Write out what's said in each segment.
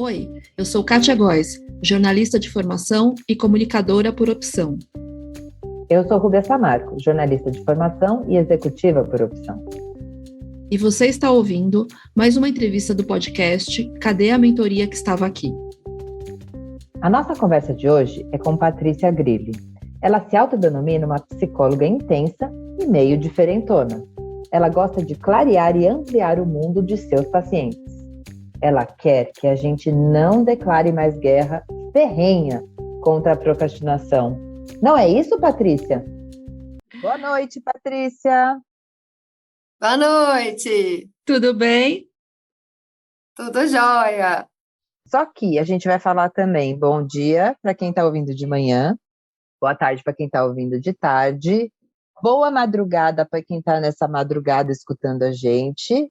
Oi, eu sou Kátia Góes, jornalista de formação e comunicadora por opção. Eu sou Rúbia Samarco, jornalista de formação e executiva por opção. E você está ouvindo mais uma entrevista do podcast Cadê a Mentoria que estava aqui? A nossa conversa de hoje é com Patrícia Grilli. Ela se autodenomina uma psicóloga intensa e meio diferentona. Ela gosta de clarear e ampliar o mundo de seus pacientes. Ela quer que a gente não declare mais guerra ferrenha contra a procrastinação. Não é isso, Patrícia? Boa noite, Patrícia. Boa noite. Tudo bem? Tudo jóia. Só que a gente vai falar também bom dia para quem está ouvindo de manhã, boa tarde para quem está ouvindo de tarde, boa madrugada para quem está nessa madrugada escutando a gente.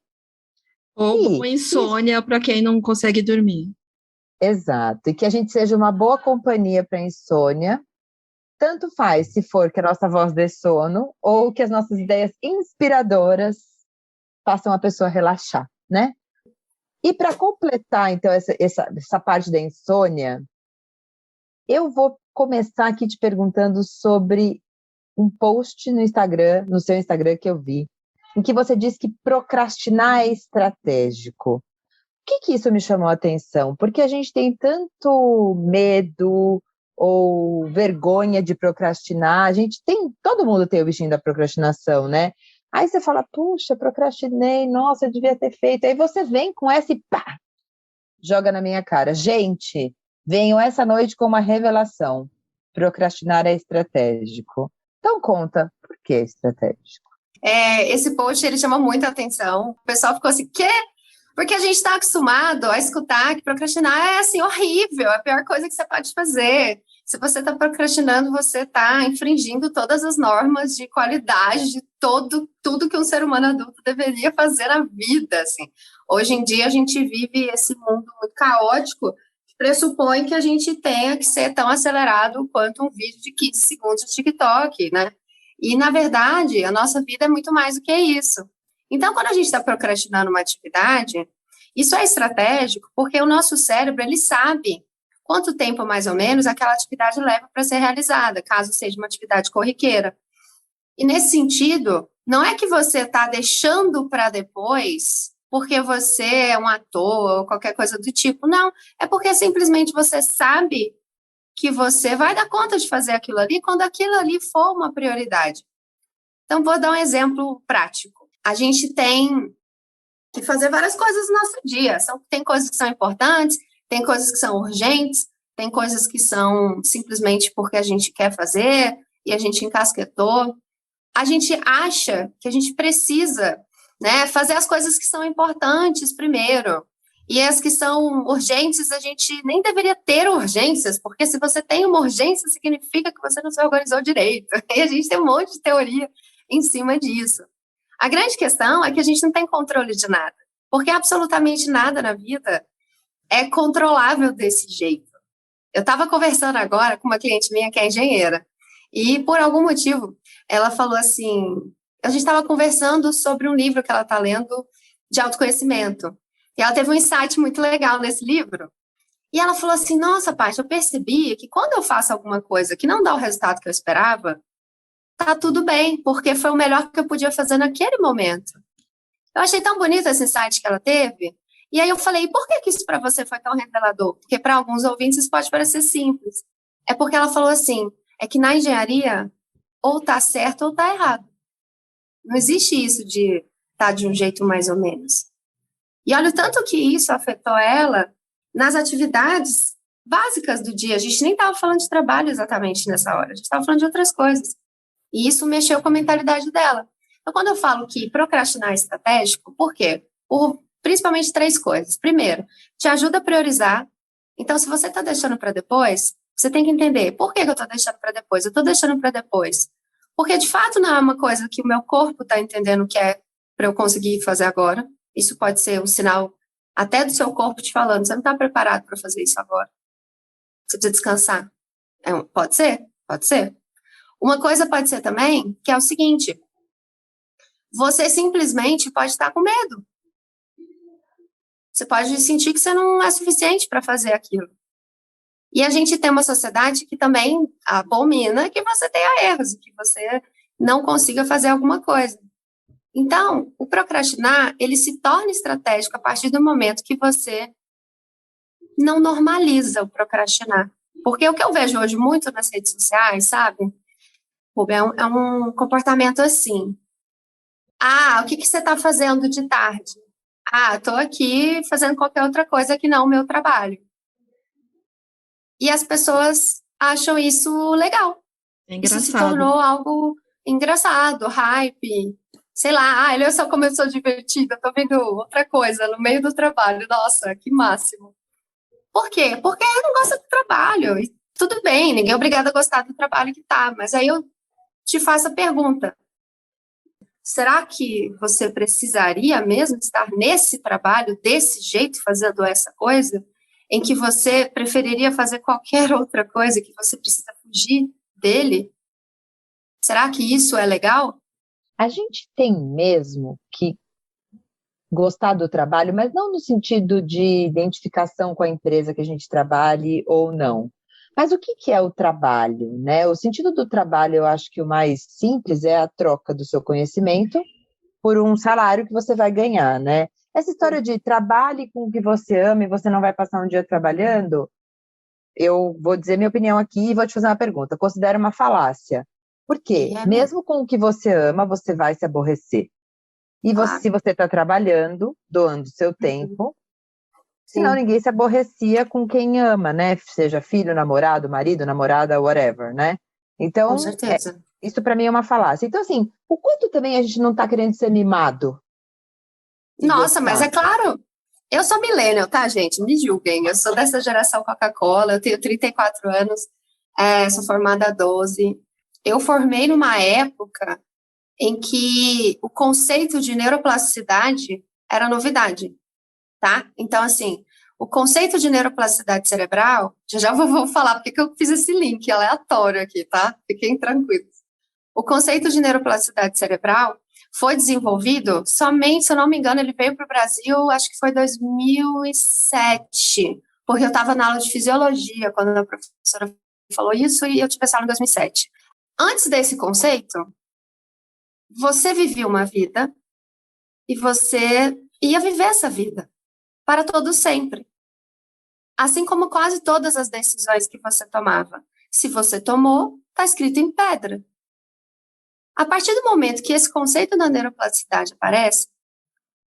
Ou boa insônia para quem não consegue dormir. Exato, e que a gente seja uma boa companhia para insônia. Tanto faz se for que a nossa voz dê sono ou que as nossas ideias inspiradoras façam a pessoa relaxar, né? E para completar, então, essa parte da insônia, eu vou começar aqui te perguntando sobre um post no Instagram, no seu Instagram que eu vi, em que você disse que procrastinar é estratégico. Por que isso me chamou a atenção? Porque a gente tem tanto medo ou vergonha de procrastinar, todo mundo tem o bichinho da procrastinação, né? Aí você fala, puxa, procrastinei, nossa, eu devia ter feito. Aí você vem com essa e pá, joga na minha cara. Gente, venho essa noite com uma revelação. Procrastinar é estratégico. Então conta, por que é estratégico? Esse post, ele chama muita atenção. O pessoal ficou assim, quê? Porque a gente está acostumado a escutar que procrastinar é, assim, horrível, é a pior coisa que você pode fazer. Se você está procrastinando, você está infringindo todas as normas de qualidade de tudo que um ser humano adulto deveria fazer na vida, assim. Hoje em dia, a gente vive esse mundo muito caótico, que pressupõe que a gente tenha que ser tão acelerado quanto um vídeo de 15 segundos de TikTok, né? E, na verdade, a nossa vida é muito mais do que isso. Então, quando a gente está procrastinando uma atividade, isso é estratégico porque o nosso cérebro, ele sabe quanto tempo, mais ou menos, aquela atividade leva para ser realizada, caso seja uma atividade corriqueira. E, nesse sentido, não é que você está deixando para depois porque você é um ator ou qualquer coisa do tipo, não. É porque simplesmente você sabe que você vai dar conta de fazer aquilo ali quando aquilo ali for uma prioridade. Então, vou dar um exemplo prático. A gente tem que fazer várias coisas no nosso dia. Tem coisas que são importantes, tem coisas que são urgentes, tem coisas que são simplesmente porque a gente quer fazer e a gente encasquetou. A gente acha que a gente precisa, né, fazer as coisas que são importantes primeiro. E as que são urgentes, a gente nem deveria ter urgências, porque se você tem uma urgência, significa que você não se organizou direito. E a gente tem um monte de teoria em cima disso. A grande questão é que a gente não tem controle de nada, porque absolutamente nada na vida é controlável desse jeito. Eu estava conversando agora com uma cliente minha que é engenheira, e por algum motivo ela falou assim, a gente estava conversando sobre um livro que ela está lendo de autoconhecimento, e ela teve um insight muito legal nesse livro, e ela falou assim, nossa, Paty, eu percebi que quando eu faço alguma coisa que não dá o resultado que eu esperava, tá tudo bem, porque foi o melhor que eu podia fazer naquele momento. Eu achei tão bonito esse insight que ela teve, e aí eu falei, por que isso para você foi tão revelador? Porque para alguns ouvintes isso pode parecer simples. É porque ela falou assim, é que na engenharia, ou tá certo ou tá errado. Não existe isso de tá de um jeito mais ou menos. E olha o tanto que isso afetou ela nas atividades básicas do dia. A gente nem estava falando de trabalho exatamente nessa hora, a gente estava falando de outras coisas. E isso mexeu com a mentalidade dela. Então, quando eu falo que procrastinar é estratégico, por quê? Por principalmente 3 coisas. Primeiro, te ajuda a priorizar. Então, se você está deixando para depois, você tem que entender, por que eu estou deixando para depois? Eu estou deixando para depois. Porque, de fato, não é uma coisa que o meu corpo está entendendo que é para eu conseguir fazer agora. Isso pode ser um sinal até do seu corpo te falando, você não está preparado para fazer isso agora. Você precisa descansar. Pode ser? Pode ser. Uma coisa pode ser também, que é o seguinte, você simplesmente pode estar com medo. Você pode sentir que você não é suficiente para fazer aquilo. E a gente tem uma sociedade que também abomina que você tenha erros, que você não consiga fazer alguma coisa. Então, o procrastinar, ele se torna estratégico a partir do momento que você não normaliza o procrastinar. Porque o que eu vejo hoje muito nas redes sociais, sabe, Rubem, é um comportamento assim. O que você está fazendo de tarde? Estou aqui fazendo qualquer outra coisa que não o meu trabalho. E as pessoas acham isso legal. É engraçado. Isso se tornou algo engraçado, hype. Sei lá, olha só como eu sou divertida, tô vendo outra coisa no meio do trabalho. Nossa, que máximo. Por quê? Porque eu não gosto do trabalho. E tudo bem, ninguém é obrigado a gostar do trabalho que tá. Mas aí eu te faço a pergunta. Será que você precisaria mesmo estar nesse trabalho, desse jeito, fazendo essa coisa, em que você preferiria fazer qualquer outra coisa, que você precisa fugir dele? Será que isso é legal? A gente tem mesmo que gostar do trabalho, mas não no sentido de identificação com a empresa que a gente trabalhe ou não. Mas o que é o trabalho, né? O sentido do trabalho, eu acho que o mais simples é a troca do seu conhecimento por um salário que você vai ganhar, né? Essa história de trabalhe com o que você ama e você não vai passar um dia trabalhando, eu vou dizer minha opinião aqui e vou te fazer uma pergunta. Considero uma falácia. Por quê? Mesmo com o que você ama, você vai se aborrecer. E se você está trabalhando, doando seu tempo, senão ninguém se aborrecia com quem ama, né? Seja filho, namorado, marido, namorada, whatever, né? Então, com certeza. Isso para mim é uma falácia. Então, assim, o quanto também a gente não está querendo ser mimado? Nossa, mas é claro, eu sou millennial, tá, gente? Me julguem, eu sou dessa geração Coca-Cola, eu tenho 34 anos, sou formada há 12. Eu formei numa época em que o conceito de neuroplasticidade era novidade, tá? Então, assim, o conceito de neuroplasticidade cerebral, já vou falar porque que eu fiz esse link aleatório aqui, tá? Fiquem tranquilos. O conceito de neuroplasticidade cerebral foi desenvolvido somente, se eu não me engano, ele veio para o Brasil, acho que foi 2007, porque eu estava na aula de fisiologia quando a professora falou isso e eu tive essa aula em 2007. Antes desse conceito, você vivia uma vida e você ia viver essa vida para todo sempre. Assim como quase todas as decisões que você tomava. Se você tomou, está escrito em pedra. A partir do momento que esse conceito da neuroplasticidade aparece,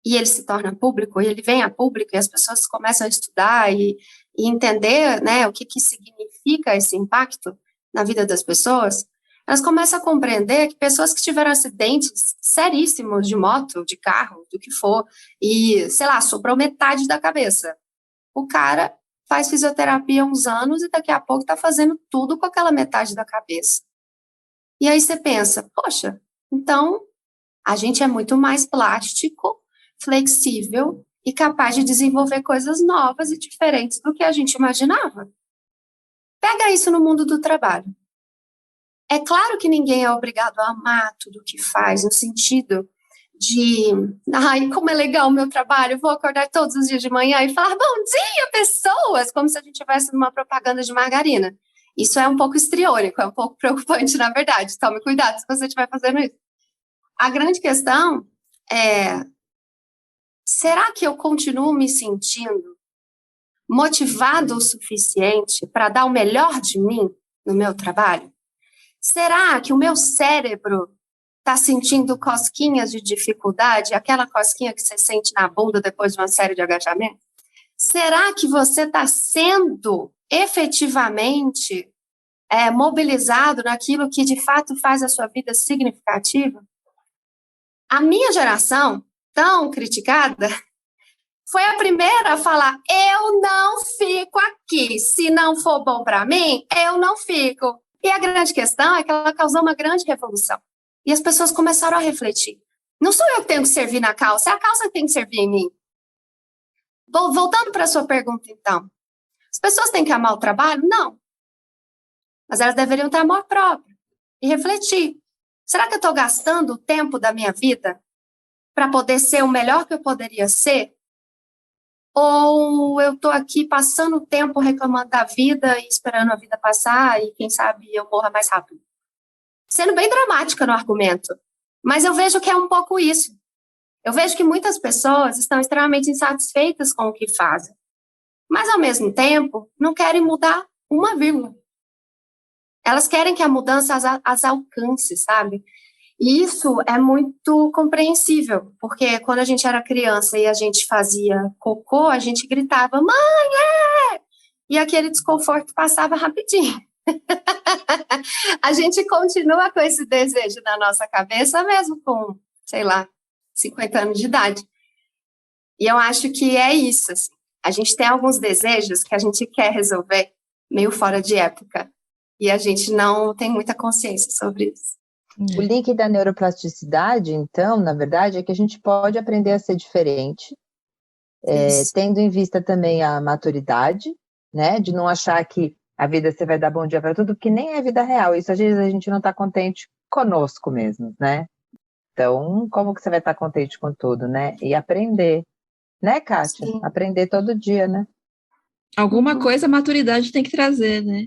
e ele se torna público, e ele vem a público, e as pessoas começam a estudar e entender, né, o que significa esse impacto na vida das pessoas, elas começam a compreender que pessoas que tiveram acidentes seríssimos de moto, de carro, do que for, e, sei lá, sobrou metade da cabeça. O cara faz fisioterapia há uns anos e daqui a pouco está fazendo tudo com aquela metade da cabeça. E aí você pensa, poxa, então a gente é muito mais plástico, flexível e capaz de desenvolver coisas novas e diferentes do que a gente imaginava. Pega isso no mundo do trabalho. É claro que ninguém é obrigado a amar tudo o que faz, no sentido de, como é legal o meu trabalho, vou acordar todos os dias de manhã e falar, bom dia, pessoas, como se a gente estivesse numa propaganda de margarina. Isso é um pouco histriônico, é um pouco preocupante, na verdade. Tome cuidado se você estiver fazendo isso. A grande questão é, será que eu continuo me sentindo motivado o suficiente para dar o melhor de mim no meu trabalho? Será que o meu cérebro está sentindo cosquinhas de dificuldade, aquela cosquinha que você sente na bunda depois de uma série de agachamentos? Será que você está sendo efetivamente mobilizado naquilo que de fato faz a sua vida significativa? A minha geração, tão criticada, foi a primeira a falar, eu não fico aqui, se não for bom para mim, eu não fico. E a grande questão é que ela causou uma grande revolução. E as pessoas começaram a refletir. Não sou eu que tenho que servir na causa, é a causa que tem que servir em mim. Voltando para a sua pergunta, então. As pessoas têm que amar o trabalho? Não. Mas elas deveriam ter amor próprio e refletir. Será que eu estou gastando o tempo da minha vida para poder ser o melhor que eu poderia ser? ou eu estou aqui passando o tempo reclamando da vida e esperando a vida passar e quem sabe eu morra mais rápido. Sendo bem dramática no argumento, mas eu vejo que é um pouco isso. Eu vejo que muitas pessoas estão extremamente insatisfeitas com o que fazem, mas ao mesmo tempo não querem mudar uma vírgula. Elas querem que a mudança as alcance, sabe? E isso é muito compreensível, porque quando a gente era criança e a gente fazia cocô, a gente gritava, mãe, é! E aquele desconforto passava rapidinho. A gente continua com esse desejo na nossa cabeça, mesmo com, sei lá, 50 anos de idade. E eu acho que é isso, assim. A gente tem alguns desejos que a gente quer resolver meio fora de época, e a gente não tem muita consciência sobre isso. O link da neuroplasticidade, então, na verdade, é que a gente pode aprender a ser diferente, tendo em vista também a maturidade, né, de não achar que a vida você vai dar bom dia para tudo, porque nem é vida real. Isso às vezes a gente não está contente conosco mesmo, né? Então, como que você vai estar contente com tudo, né? E aprender, né, Kátia? Sim. Aprender todo dia, né? Alguma coisa a maturidade tem que trazer, né?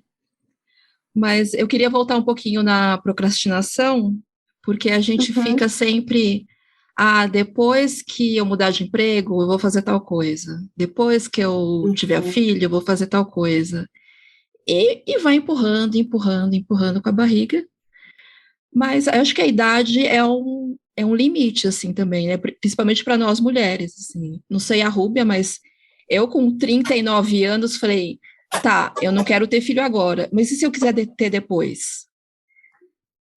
Mas eu queria voltar um pouquinho na procrastinação, porque a gente fica sempre, depois que eu mudar de emprego, eu vou fazer tal coisa. Depois que eu tiver filho, eu vou fazer tal coisa. E vai empurrando com a barriga. Mas eu acho que a idade é um limite, assim, também, né? Principalmente para nós mulheres, assim. Não sei a Rúbia, mas eu com 39 anos falei, tá, eu não quero ter filho agora, mas e se eu quiser ter depois?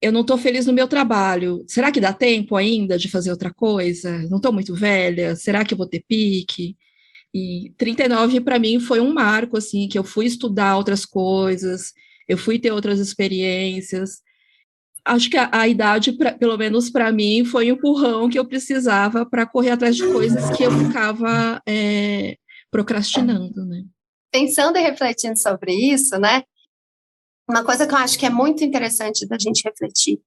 Eu não estou feliz no meu trabalho. Será que dá tempo ainda de fazer outra coisa? Não estou muito velha? Será que eu vou ter pique? E 39 para mim foi um marco, assim, que eu fui estudar outras coisas, eu fui ter outras experiências. Acho que a idade, pelo menos para mim, foi o empurrão que eu precisava para correr atrás de coisas que eu ficava procrastinando, né? Pensando e refletindo sobre isso, né? Uma coisa que eu acho que é muito interessante da gente refletir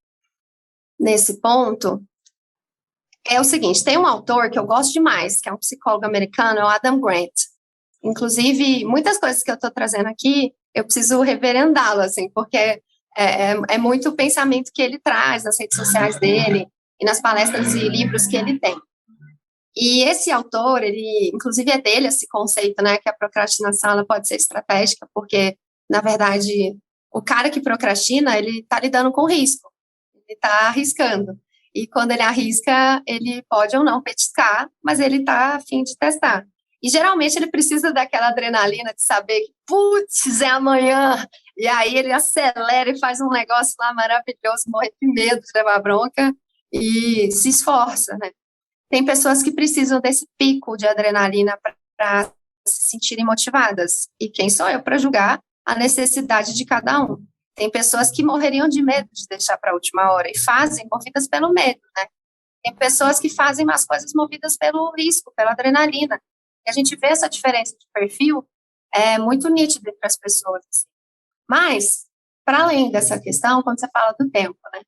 nesse ponto é o seguinte, tem um autor que eu gosto demais, que é um psicólogo americano, é o Adam Grant. Inclusive, muitas coisas que eu estou trazendo aqui, eu preciso reverendá-lo, assim, porque é muito o pensamento que ele traz nas redes sociais dele e nas palestras e livros que ele tem. E esse autor, ele, inclusive é dele esse conceito, né, que a procrastinação ela pode ser estratégica, porque, na verdade, o cara que procrastina, ele está lidando com risco, ele está arriscando. E quando ele arrisca, ele pode ou não petiscar, mas ele está a fim de testar. E geralmente ele precisa daquela adrenalina de saber que, putz, é amanhã. E aí ele acelera e faz um negócio lá maravilhoso, morre de medo de levar bronca e se esforça, né? Tem pessoas que precisam desse pico de adrenalina para se sentirem motivadas. E quem sou eu para julgar a necessidade de cada um? Tem pessoas que morreriam de medo de deixar para a última hora e fazem movidas pelo medo, né? Tem pessoas que fazem as coisas movidas pelo risco, pela adrenalina. E a gente vê essa diferença de perfil muito nítida entre as pessoas. Assim. Mas, para além dessa questão, quando você fala do tempo, né?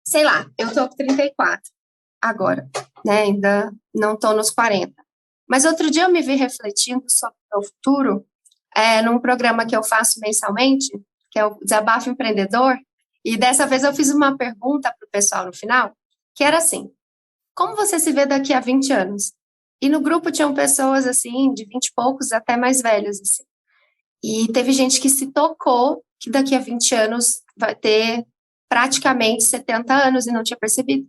Sei lá, eu estou com 34 agora, né? Ainda não estou nos 40. Mas outro dia eu me vi refletindo sobre o meu futuro num programa que eu faço mensalmente, que é o Desabafo Empreendedor, e dessa vez eu fiz uma pergunta para o pessoal no final, que era assim, como você se vê daqui a 20 anos? E no grupo tinham pessoas, assim, de 20 e poucos até mais velhas, assim. E teve gente que se tocou que daqui a 20 anos vai ter praticamente 70 anos e não tinha percebido.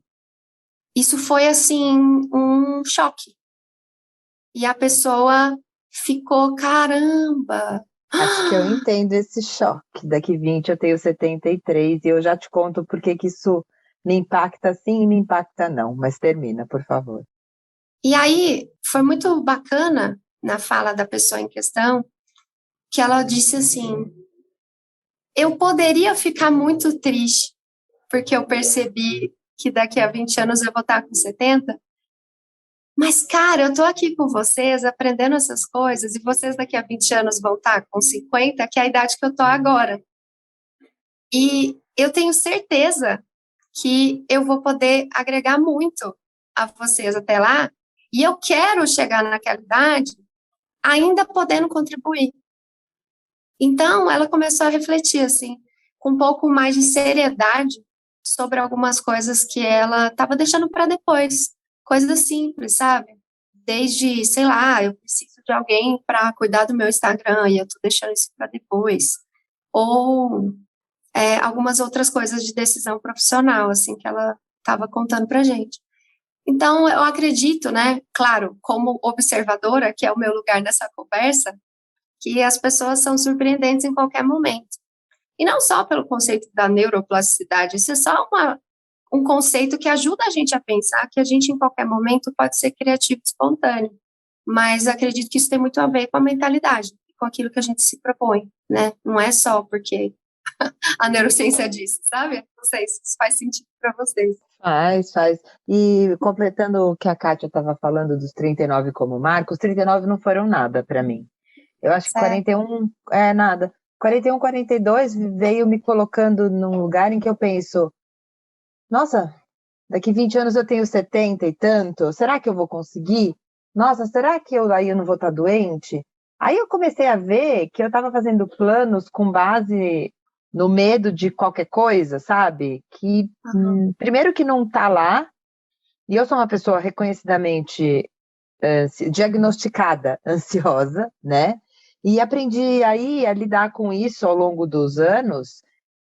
Isso foi, assim, um choque. E a pessoa ficou, caramba! Acho que eu entendo esse choque. Daqui 20 eu tenho 73 e eu já te conto por que isso me impacta sim e me impacta não. Mas termina, por favor. E aí, foi muito bacana na fala da pessoa em questão, que ela disse assim, eu poderia ficar muito triste, porque eu percebi que daqui a 20 anos eu vou estar com 70, mas, cara, eu tô aqui com vocês, aprendendo essas coisas, e vocês daqui a 20 anos vão estar com 50, que é a idade que eu tô agora. E eu tenho certeza que eu vou poder agregar muito a vocês até lá, e eu quero chegar naquela idade ainda podendo contribuir. Então, ela começou a refletir, assim, com um pouco mais de seriedade sobre algumas coisas que ela estava deixando para depois. Coisas simples, sabe? Desde, sei lá, eu preciso de alguém para cuidar do meu Instagram e eu estou deixando isso para depois. Ou algumas outras coisas de decisão profissional, assim, que ela estava contando para gente. Então, eu acredito, né, claro, como observadora, que é o meu lugar nessa conversa, que as pessoas são surpreendentes em qualquer momento. E não só pelo conceito da neuroplasticidade, isso é só um conceito que ajuda a gente a pensar que a gente, em qualquer momento, pode ser criativo e espontâneo. Mas acredito que isso tem muito a ver com a mentalidade, com aquilo que a gente se propõe, né? Não é só porque a neurociência disse, sabe? Não sei se isso faz sentido para vocês. Faz. E completando o que a Kátia estava falando dos 39 como marco, os 39 não foram nada para mim. Eu acho que 41 é nada. 41, 42 veio me colocando num lugar em que eu penso, nossa, daqui 20 anos eu tenho 70 e tanto, será que eu vou conseguir? Nossa, será que aí eu não vou estar doente? Aí eu comecei a ver que eu estava fazendo planos com base no medo de qualquer coisa, sabe? Que, primeiro que não está lá, e eu sou uma pessoa reconhecidamente diagnosticada ansiosa, né? E aprendi aí a lidar com isso ao longo dos anos,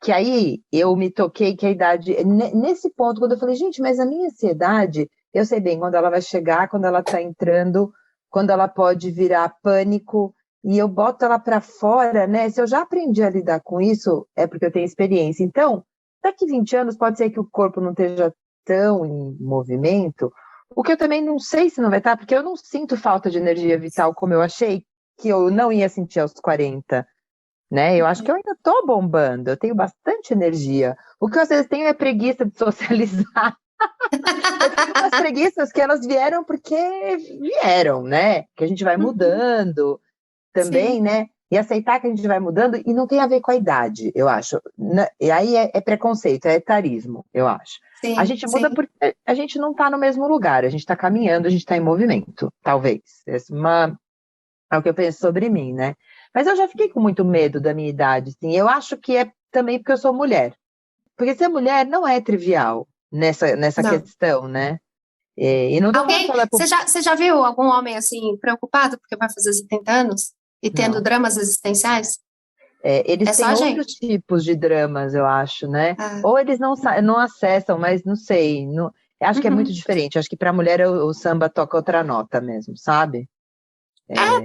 que aí eu me toquei que a idade... Nesse ponto, quando eu falei, gente, mas a minha ansiedade, eu sei bem quando ela vai chegar, quando ela está entrando, quando ela pode virar pânico, e eu boto ela para fora, né? Se eu já aprendi a lidar com isso, é porque eu tenho experiência. Então, daqui 20 anos, pode ser que o corpo não esteja tão em movimento, o que eu também não sei se não vai estar, porque eu não sinto falta de energia vital como eu achei que eu não ia sentir aos 40, né? Eu acho que eu ainda estou bombando, eu tenho bastante energia. O que eu às vezes tenho é preguiça de socializar. Eu tenho umas preguiças que elas vieram porque vieram, né? Que a gente vai mudando também, né? E aceitar que a gente vai mudando, e não tem a ver com a idade, eu acho. E aí é preconceito, é etarismo, eu acho. Sim, a gente muda porque a gente não está no mesmo lugar, a gente está caminhando, a gente está em movimento, talvez. É o que eu penso sobre mim, né? Mas eu já fiquei com muito medo da minha idade, sim. Eu acho que é também porque eu sou mulher. Porque ser mulher não é trivial nessa questão, né? E não tô falando só Você já viu algum homem assim preocupado porque vai fazer 70 anos e tendo dramas existenciais? Eles têm outros tipos de dramas, eu acho, né? Ou eles não acessam, mas não sei. Acho que é muito diferente. Acho que para a mulher o samba toca outra nota mesmo, sabe?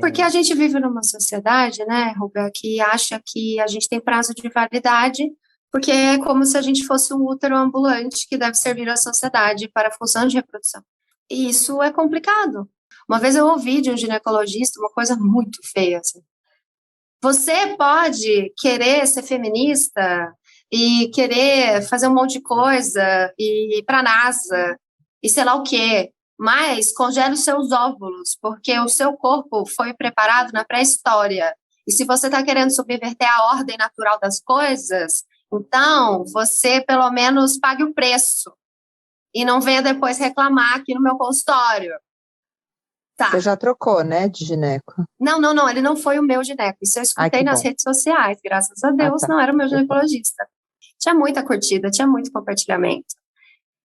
Porque a gente vive numa sociedade, né, Ruga, que acha que a gente tem prazo de validade, porque é como se a gente fosse um útero ambulante que deve servir à sociedade para a função de reprodução. E isso é complicado. Uma vez eu ouvi de um ginecologista uma coisa muito feia, assim. Você pode querer ser feminista e querer fazer um monte de coisa e ir para a NASA e sei lá o quê, mas congele os seus óvulos, porque o seu corpo foi preparado na pré-história. E se você está querendo subverter a ordem natural das coisas, então você pelo menos pague o preço e não venha depois reclamar aqui no meu consultório. Tá. Você já trocou, né, de gineco? Não, ele não foi o meu gineco. Isso eu escutei nas redes sociais, graças a Deus, não era o meu ginecologista. Tinha muita curtida, tinha muito compartilhamento.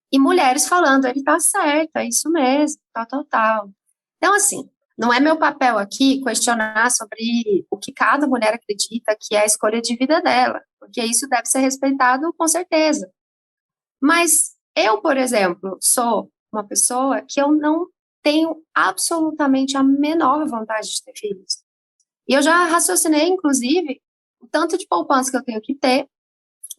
E mulheres falando, ele tá certo, é isso mesmo, tal. Então, assim, não é meu papel aqui questionar sobre o que cada mulher acredita que é a escolha de vida dela, porque isso deve ser respeitado com certeza. Mas eu, por exemplo, sou uma pessoa que eu não tenho absolutamente a menor vontade de ter filhos. E eu já raciocinei, inclusive, o tanto de poupança que eu tenho que ter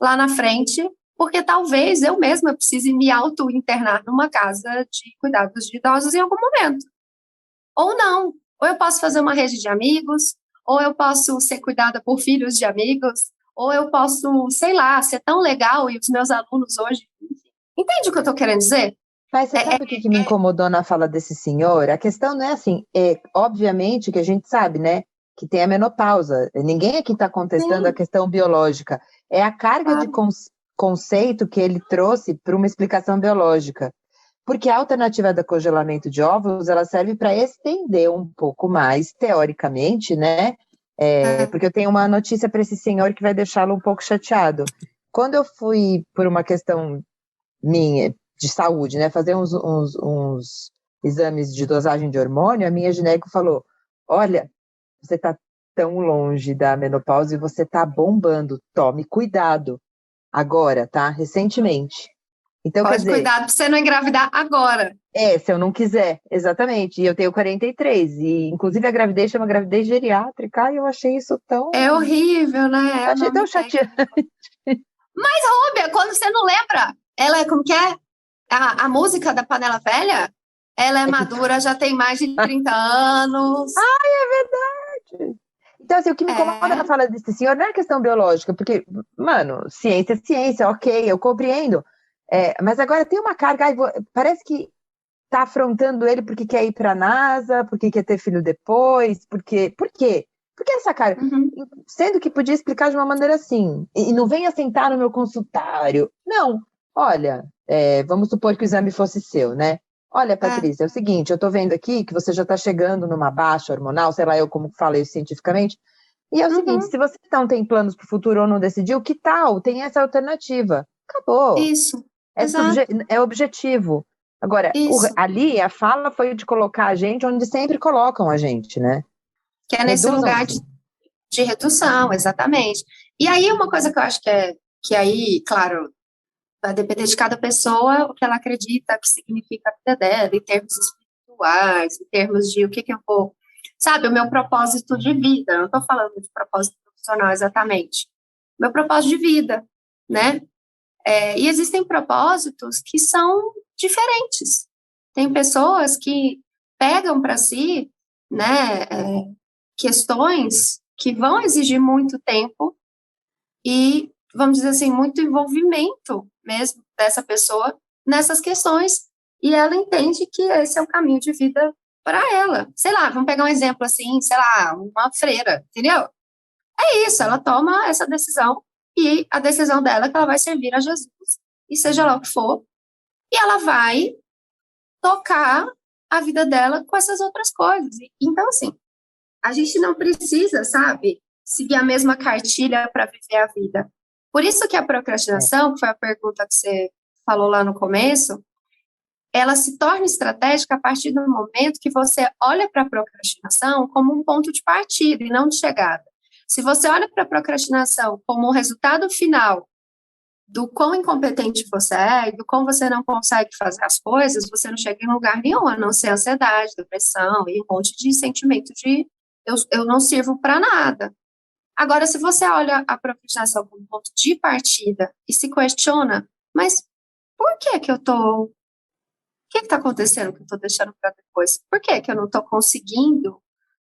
lá na frente, porque talvez eu mesma precise me auto-internar numa casa de cuidados de idosos em algum momento. Ou não. Ou eu posso fazer uma rede de amigos, ou eu posso ser cuidada por filhos de amigos, ou eu posso, sei lá, ser tão legal e os meus alunos hoje... Entende o que eu estou querendo dizer? Mas você sabe o que me incomodou na fala desse senhor? A questão não é assim, obviamente que a gente sabe, né, que tem a menopausa. Ninguém aqui está contestando a questão biológica. É a carga de conceito que ele trouxe para uma explicação biológica. Porque a alternativa do congelamento de óvulos, ela serve para estender um pouco mais, teoricamente, né? Porque eu tenho uma notícia para esse senhor que vai deixá-lo um pouco chateado. Quando eu fui, por uma questão minha, de saúde, né, fazer uns exames de dosagem de hormônio, a minha gineco falou, olha, você está tão longe da menopausa e você está bombando, tome cuidado. Agora, tá? Recentemente. Então, Pode quer dizer, cuidar para você não engravidar agora. se eu não quiser, exatamente. E eu tenho 43, e inclusive a gravidez chama gravidez geriátrica, e eu achei isso tão... É horrível, né? achei tão chateante. Mas, Rúbia, quando você não lembra, ela é como que é? A música da Panela Velha? Ela é madura, já tem mais de 30 anos. Ai, é verdade. Então, assim, o que me incomoda na fala desse senhor não é questão biológica, porque, mano, ciência é ciência, ok, eu compreendo. Mas agora tem uma carga, parece que tá afrontando ele porque quer ir para a NASA, porque quer ter filho depois, por quê? Por quê essa carga? Sendo que podia explicar de uma maneira assim, e não venha sentar no meu consultório. Não, olha, vamos supor que o exame fosse seu, né? Olha, Patrícia, é o seguinte, eu tô vendo aqui que você já tá chegando numa baixa hormonal, sei lá eu como falei cientificamente, e é o seguinte, se você não tem planos para o futuro ou não decidiu, que tal? Tem essa alternativa. Acabou. Isso, é objetivo. Agora, ali a fala foi de colocar a gente onde sempre colocam a gente, né? Que é nesse lugar de redução, exatamente. E aí uma coisa que eu acho que aí, claro, vai depender de cada pessoa, o que ela acredita que significa a vida dela, em termos espirituais, em termos de o que eu vou... Sabe, o meu propósito de vida, eu não estou falando de propósito profissional exatamente. Meu propósito de vida, né? E existem propósitos que são diferentes. Tem pessoas que pegam para si, né, questões que vão exigir muito tempo e, vamos dizer assim, muito envolvimento mesmo dessa pessoa nessas questões, e ela entende que esse é o caminho de vida para ela. Sei lá, vamos pegar um exemplo assim, sei lá, uma freira, entendeu? É isso, ela toma essa decisão, e a decisão dela é que ela vai servir a Jesus, e seja lá o que for, e ela vai tocar a vida dela com essas outras coisas. Então, assim, a gente não precisa, sabe, seguir a mesma cartilha para viver a vida. Por isso que a procrastinação, que foi a pergunta que você falou lá no começo, ela se torna estratégica a partir do momento que você olha para a procrastinação como um ponto de partida e não de chegada. Se você olha para a procrastinação como um resultado final do quão incompetente você é e do quão você não consegue fazer as coisas, você não chega em lugar nenhum, a não ser ansiedade, depressão e um monte de sentimento de eu não sirvo para nada. Agora, se você olha a procrastinação como ponto de partida e se questiona, mas por que eu tô... O que está acontecendo que eu estou deixando para depois? Por que eu não estou conseguindo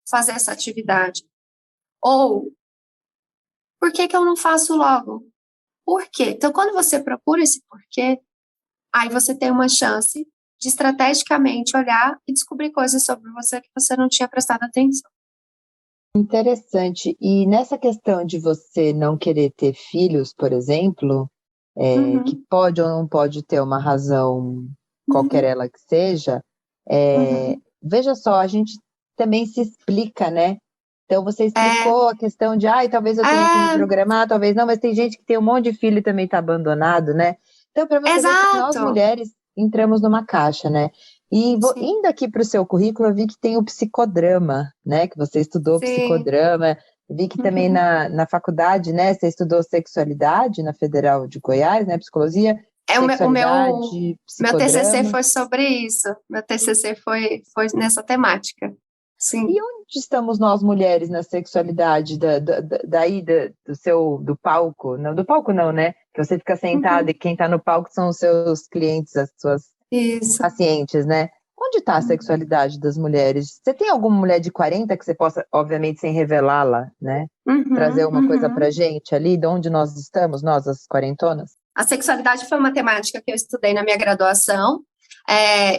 fazer essa atividade? Ou, por que eu não faço logo? Por quê? Então, quando você procura esse porquê, aí você tem uma chance de estrategicamente olhar e descobrir coisas sobre você que você não tinha prestado atenção. Interessante. E nessa questão de você não querer ter filhos, por exemplo, que pode ou não pode ter uma razão, qualquer ela que seja, veja só, a gente também se explica, né? Então, você explicou a questão de, talvez eu tenha que me programar, talvez não, mas tem gente que tem um monte de filho e também está abandonado, né? Então, para você ver que nós mulheres entramos numa caixa, né? E indo aqui para o seu currículo, eu vi que tem o psicodrama, né? Que você estudou psicodrama. Vi que também na faculdade, né? Você estudou sexualidade na Federal de Goiás, né? Psicologia. Meu TCC foi sobre isso. Meu TCC foi nessa temática. Sim. E onde estamos nós mulheres na sexualidade do palco? Não, do palco não, né? Que você fica sentada e quem está no palco são os seus clientes, as suas pacientes, né? Onde está a sexualidade das mulheres? Você tem alguma mulher de 40 que você possa, obviamente, sem revelá-la, né? Trazer uma coisa pra gente ali, de onde nós estamos, nós, as quarentonas? A sexualidade foi uma temática que eu estudei na minha graduação.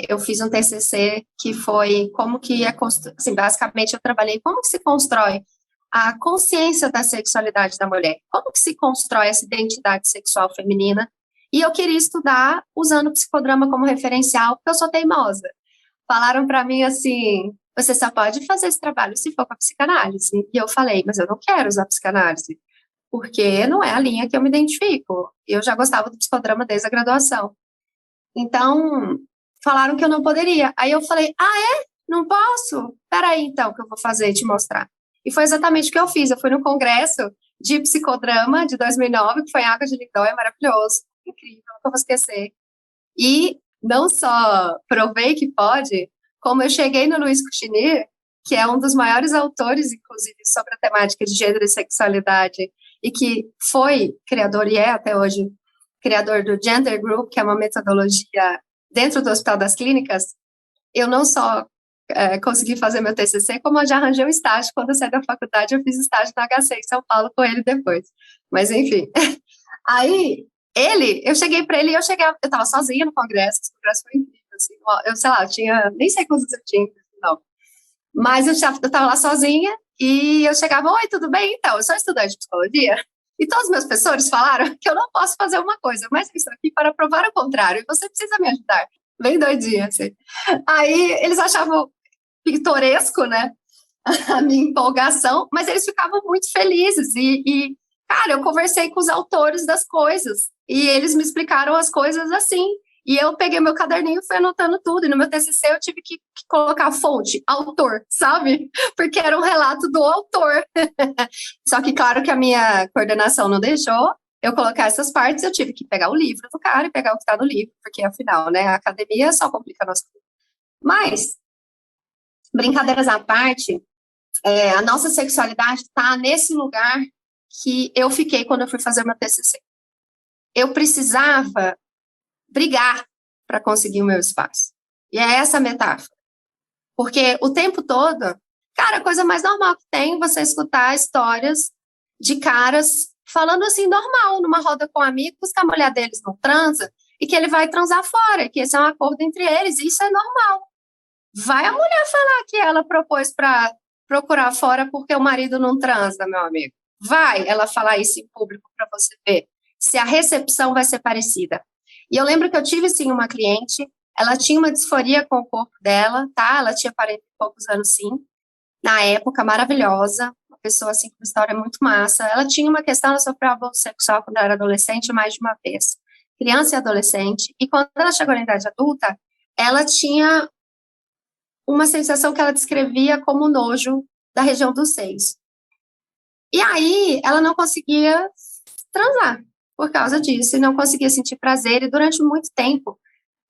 Eu fiz um TCC que foi como que assim, basicamente eu trabalhei como que se constrói a consciência da sexualidade da mulher, como que se constrói essa identidade sexual feminina E eu queria estudar usando o psicodrama como referencial, porque eu sou teimosa. Falaram para mim assim, você só pode fazer esse trabalho se for com a psicanálise. E eu falei, mas eu não quero usar psicanálise, porque não é a linha que eu me identifico. Eu já gostava do psicodrama desde a graduação. Então, falaram que eu não poderia. Aí eu falei, não posso? Peraí, então, que eu vou fazer, te mostrar. E foi exatamente o que eu fiz. Eu fui no congresso de psicodrama de 2009, que foi em Água de Lindóia, maravilhoso, incrível, nunca vou esquecer. E não só provei que pode, como eu cheguei no Luiz Cuchinir, que é um dos maiores autores, inclusive, sobre a temática de gênero e sexualidade, e que foi criador, e é até hoje, criador do Gender Group, que é uma metodologia dentro do Hospital das Clínicas. Eu não só consegui fazer meu TCC, como eu já arranjei um estágio. Quando eu saí da faculdade, eu fiz estágio na HC em São Paulo com ele depois. Mas, enfim. Aí, eu cheguei para ele e eu estava sozinha no congresso, esse congresso foi incrível, assim, eu sei lá, eu tinha, nem sei quantos eu tinha, não. Mas eu estava lá sozinha e eu chegava, oi, tudo bem? Então, eu sou estudante de psicologia e todos os meus professores falaram que eu não posso fazer uma coisa, mas isso aqui para provar o contrário, e você precisa me ajudar. Bem doidinha, assim. Aí eles achavam pitoresco, né, a minha empolgação, mas eles ficavam muito felizes e, cara, eu conversei com os autores das coisas e eles me explicaram as coisas assim. E eu peguei meu caderninho e fui anotando tudo. E no meu TCC eu tive que colocar fonte, autor, sabe? Porque era um relato do autor. Só que, claro, que a minha coordenação não deixou eu colocar essas partes. Eu tive que pegar o livro do cara e pegar o que está no livro, porque, afinal, né, a academia só complica a nossa vida. Mas, brincadeiras à parte, a nossa sexualidade está nesse lugar que eu fiquei quando eu fui fazer meu TCC. Eu precisava brigar para conseguir o meu espaço. E é essa a metáfora. Porque o tempo todo, cara, a coisa mais normal que tem é você escutar histórias de caras falando assim, normal, numa roda com amigos, que a mulher deles não transa e que ele vai transar fora, que esse é um acordo entre eles, e isso é normal. Vai a mulher falar que ela propôs para procurar fora porque o marido não transa, meu amigo. Vai ela falar isso em público para você ver se a recepção vai ser parecida. E eu lembro que eu tive, sim, uma cliente, ela tinha uma disforia com o corpo dela, tá? Ela tinha 40 e poucos anos, sim, na época, maravilhosa, uma pessoa, assim, com uma história muito massa. Ela tinha uma questão, ela sofreu abuso sexual quando ela era adolescente, mais de uma vez, criança e adolescente, e quando ela chegou na idade adulta, ela tinha uma sensação que ela descrevia como nojo da região dos seios. E aí, ela não conseguia transar por causa disso, e não conseguia sentir prazer, e durante muito tempo,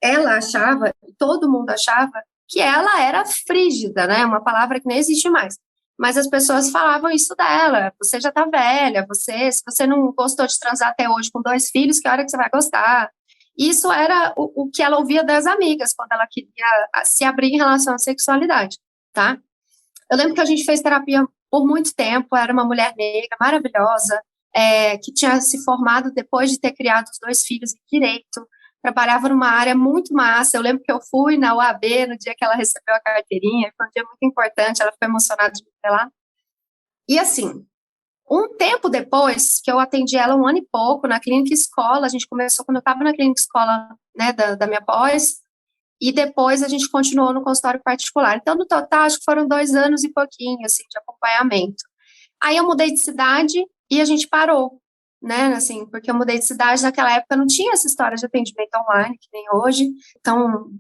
ela achava, todo mundo achava, que ela era frígida, né, uma palavra que nem existe mais, mas as pessoas falavam isso dela, você já tá velha, se você não gostou de transar até hoje com 2 filhos, que hora que você vai gostar? Isso era o que ela ouvia das amigas, quando ela queria se abrir em relação à sexualidade, tá? Eu lembro que a gente fez terapia por muito tempo, era uma mulher negra maravilhosa, que tinha se formado depois de ter criado os 2 filhos em direito, trabalhava numa área muito massa. Eu lembro que eu fui na UAB no dia que ela recebeu a carteirinha, foi um dia muito importante, ela ficou emocionada de me ver lá. E assim, um tempo depois, que eu atendi ela 1 ano e pouco na clínica escola, a gente começou quando eu estava na clínica escola, né, da minha pós, e depois a gente continuou no consultório particular. Então, no total, acho que foram 2 anos e pouquinho, assim, de acompanhamento. Aí eu mudei de cidade e a gente parou, né, assim, porque eu mudei de cidade, naquela época não tinha essa história de atendimento online, que nem hoje, tão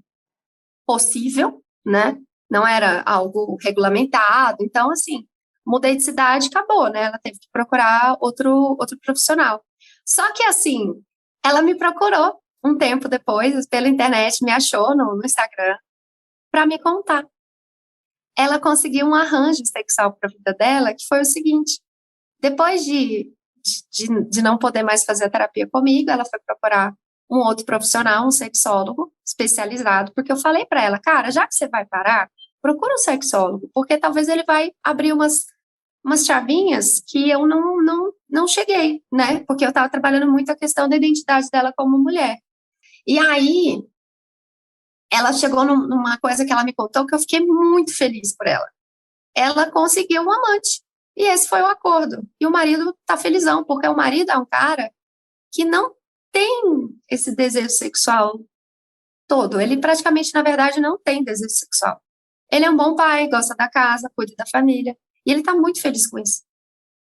possível, né, não era algo regulamentado, então, assim, mudei de cidade, acabou, né, ela teve que procurar outro profissional. Só que, assim, ela me procurou um tempo depois, pela internet, me achou no Instagram, para me contar. Ela conseguiu um arranjo sexual para a vida dela, que foi o seguinte: depois de não poder mais fazer a terapia comigo, ela foi procurar um outro profissional, um sexólogo especializado, porque eu falei para ela, cara, já que você vai parar, procura um sexólogo, porque talvez ele vai abrir umas chavinhas que eu não cheguei, né? Porque eu estava trabalhando muito a questão da identidade dela como mulher. E aí, ela chegou numa coisa que ela me contou que eu fiquei muito feliz por ela. Ela conseguiu um amante. E esse foi o acordo. E o marido tá felizão, porque o marido é um cara que não tem esse desejo sexual todo. Ele praticamente, na verdade, não tem desejo sexual. Ele é um bom pai, gosta da casa, cuida da família, e ele está muito feliz com isso.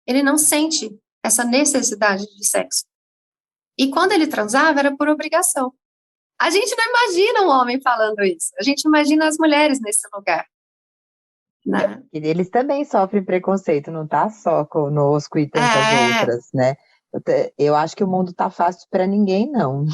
Ele não sente essa necessidade de sexo. E quando ele transava, era por obrigação. A gente não imagina um homem falando isso. A gente imagina as mulheres nesse lugar, né? E eles também sofrem preconceito, não tá só conosco e tantas outras, né? Eu acho que o mundo tá fácil para ninguém, não.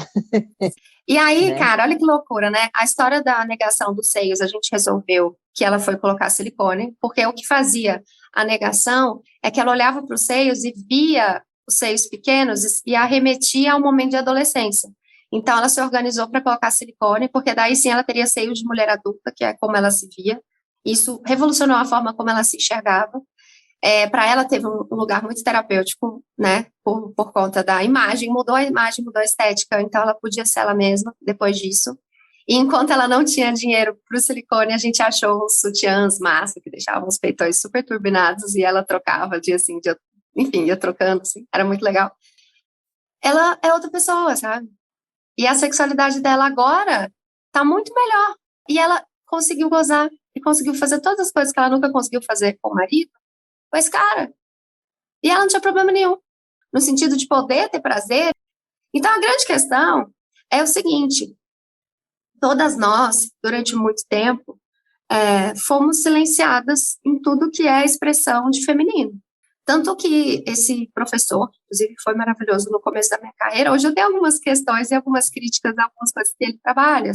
E aí, né? cara, olha que loucura, né? A história da negação dos seios, a gente resolveu que ela foi colocar silicone, porque o que fazia a negação é que ela olhava para os seios e via os seios pequenos e arremetia ao momento de adolescência. Então, ela se organizou para colocar silicone, porque daí sim ela teria seios de mulher adulta, que é como ela se via. Isso revolucionou a forma como ela se enxergava. Para ela teve um lugar muito terapêutico, né, por conta da imagem, mudou a estética, então ela podia ser ela mesma depois disso. E enquanto ela não tinha dinheiro para o silicone, a gente achou uns sutiãs massa, que deixavam os peitões super turbinados, e ela trocava enfim, ia trocando, assim, era muito legal. Ela é outra pessoa, sabe? E a sexualidade dela agora tá muito melhor. E ela conseguiu gozar, e conseguiu fazer todas as coisas que ela nunca conseguiu fazer com o marido, com esse cara. E ela não tinha problema nenhum, no sentido de poder ter prazer. Então, a grande questão é o seguinte: todas nós, durante muito tempo, fomos silenciadas em tudo que é a expressão de feminino. Tanto que esse professor, inclusive, foi maravilhoso no começo da minha carreira, hoje eu tenho algumas questões e algumas críticas a algumas coisas que ele trabalha.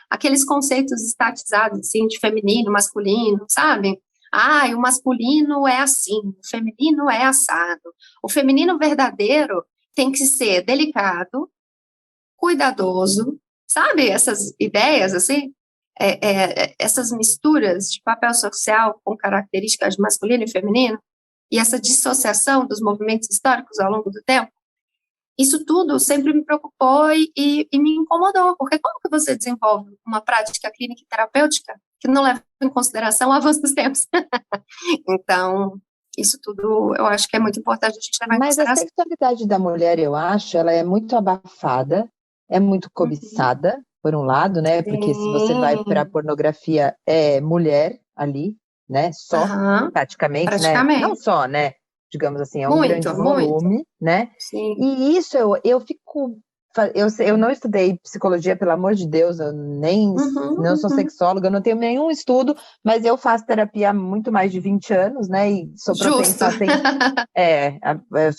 Aqueles conceitos estatizados, assim, de feminino, masculino, sabe? O masculino é assim, o feminino é assado. O feminino verdadeiro tem que ser delicado, cuidadoso, sabe? Essas ideias, assim, essas misturas de papel social com características de masculino e feminino, e essa dissociação dos movimentos históricos ao longo do tempo, isso tudo sempre me preocupou e me incomodou, porque como que você desenvolve uma prática clínica e terapêutica que não leva em consideração o avanço dos tempos? Então, isso tudo eu acho que é muito importante a gente levar em consideração. Mas a sexualidade da mulher, eu acho, ela é muito abafada, é muito cobiçada, por um lado, né? Porque se você vai para a pornografia, é mulher ali, né? Só, praticamente, né? Não só, né? Digamos assim, é um grande volume, né? Sim. E isso eu fico... Eu não estudei psicologia, pelo amor de Deus, eu não sou sexóloga, eu não tenho nenhum estudo, mas eu faço terapia há muito mais de 20 anos, né? E sou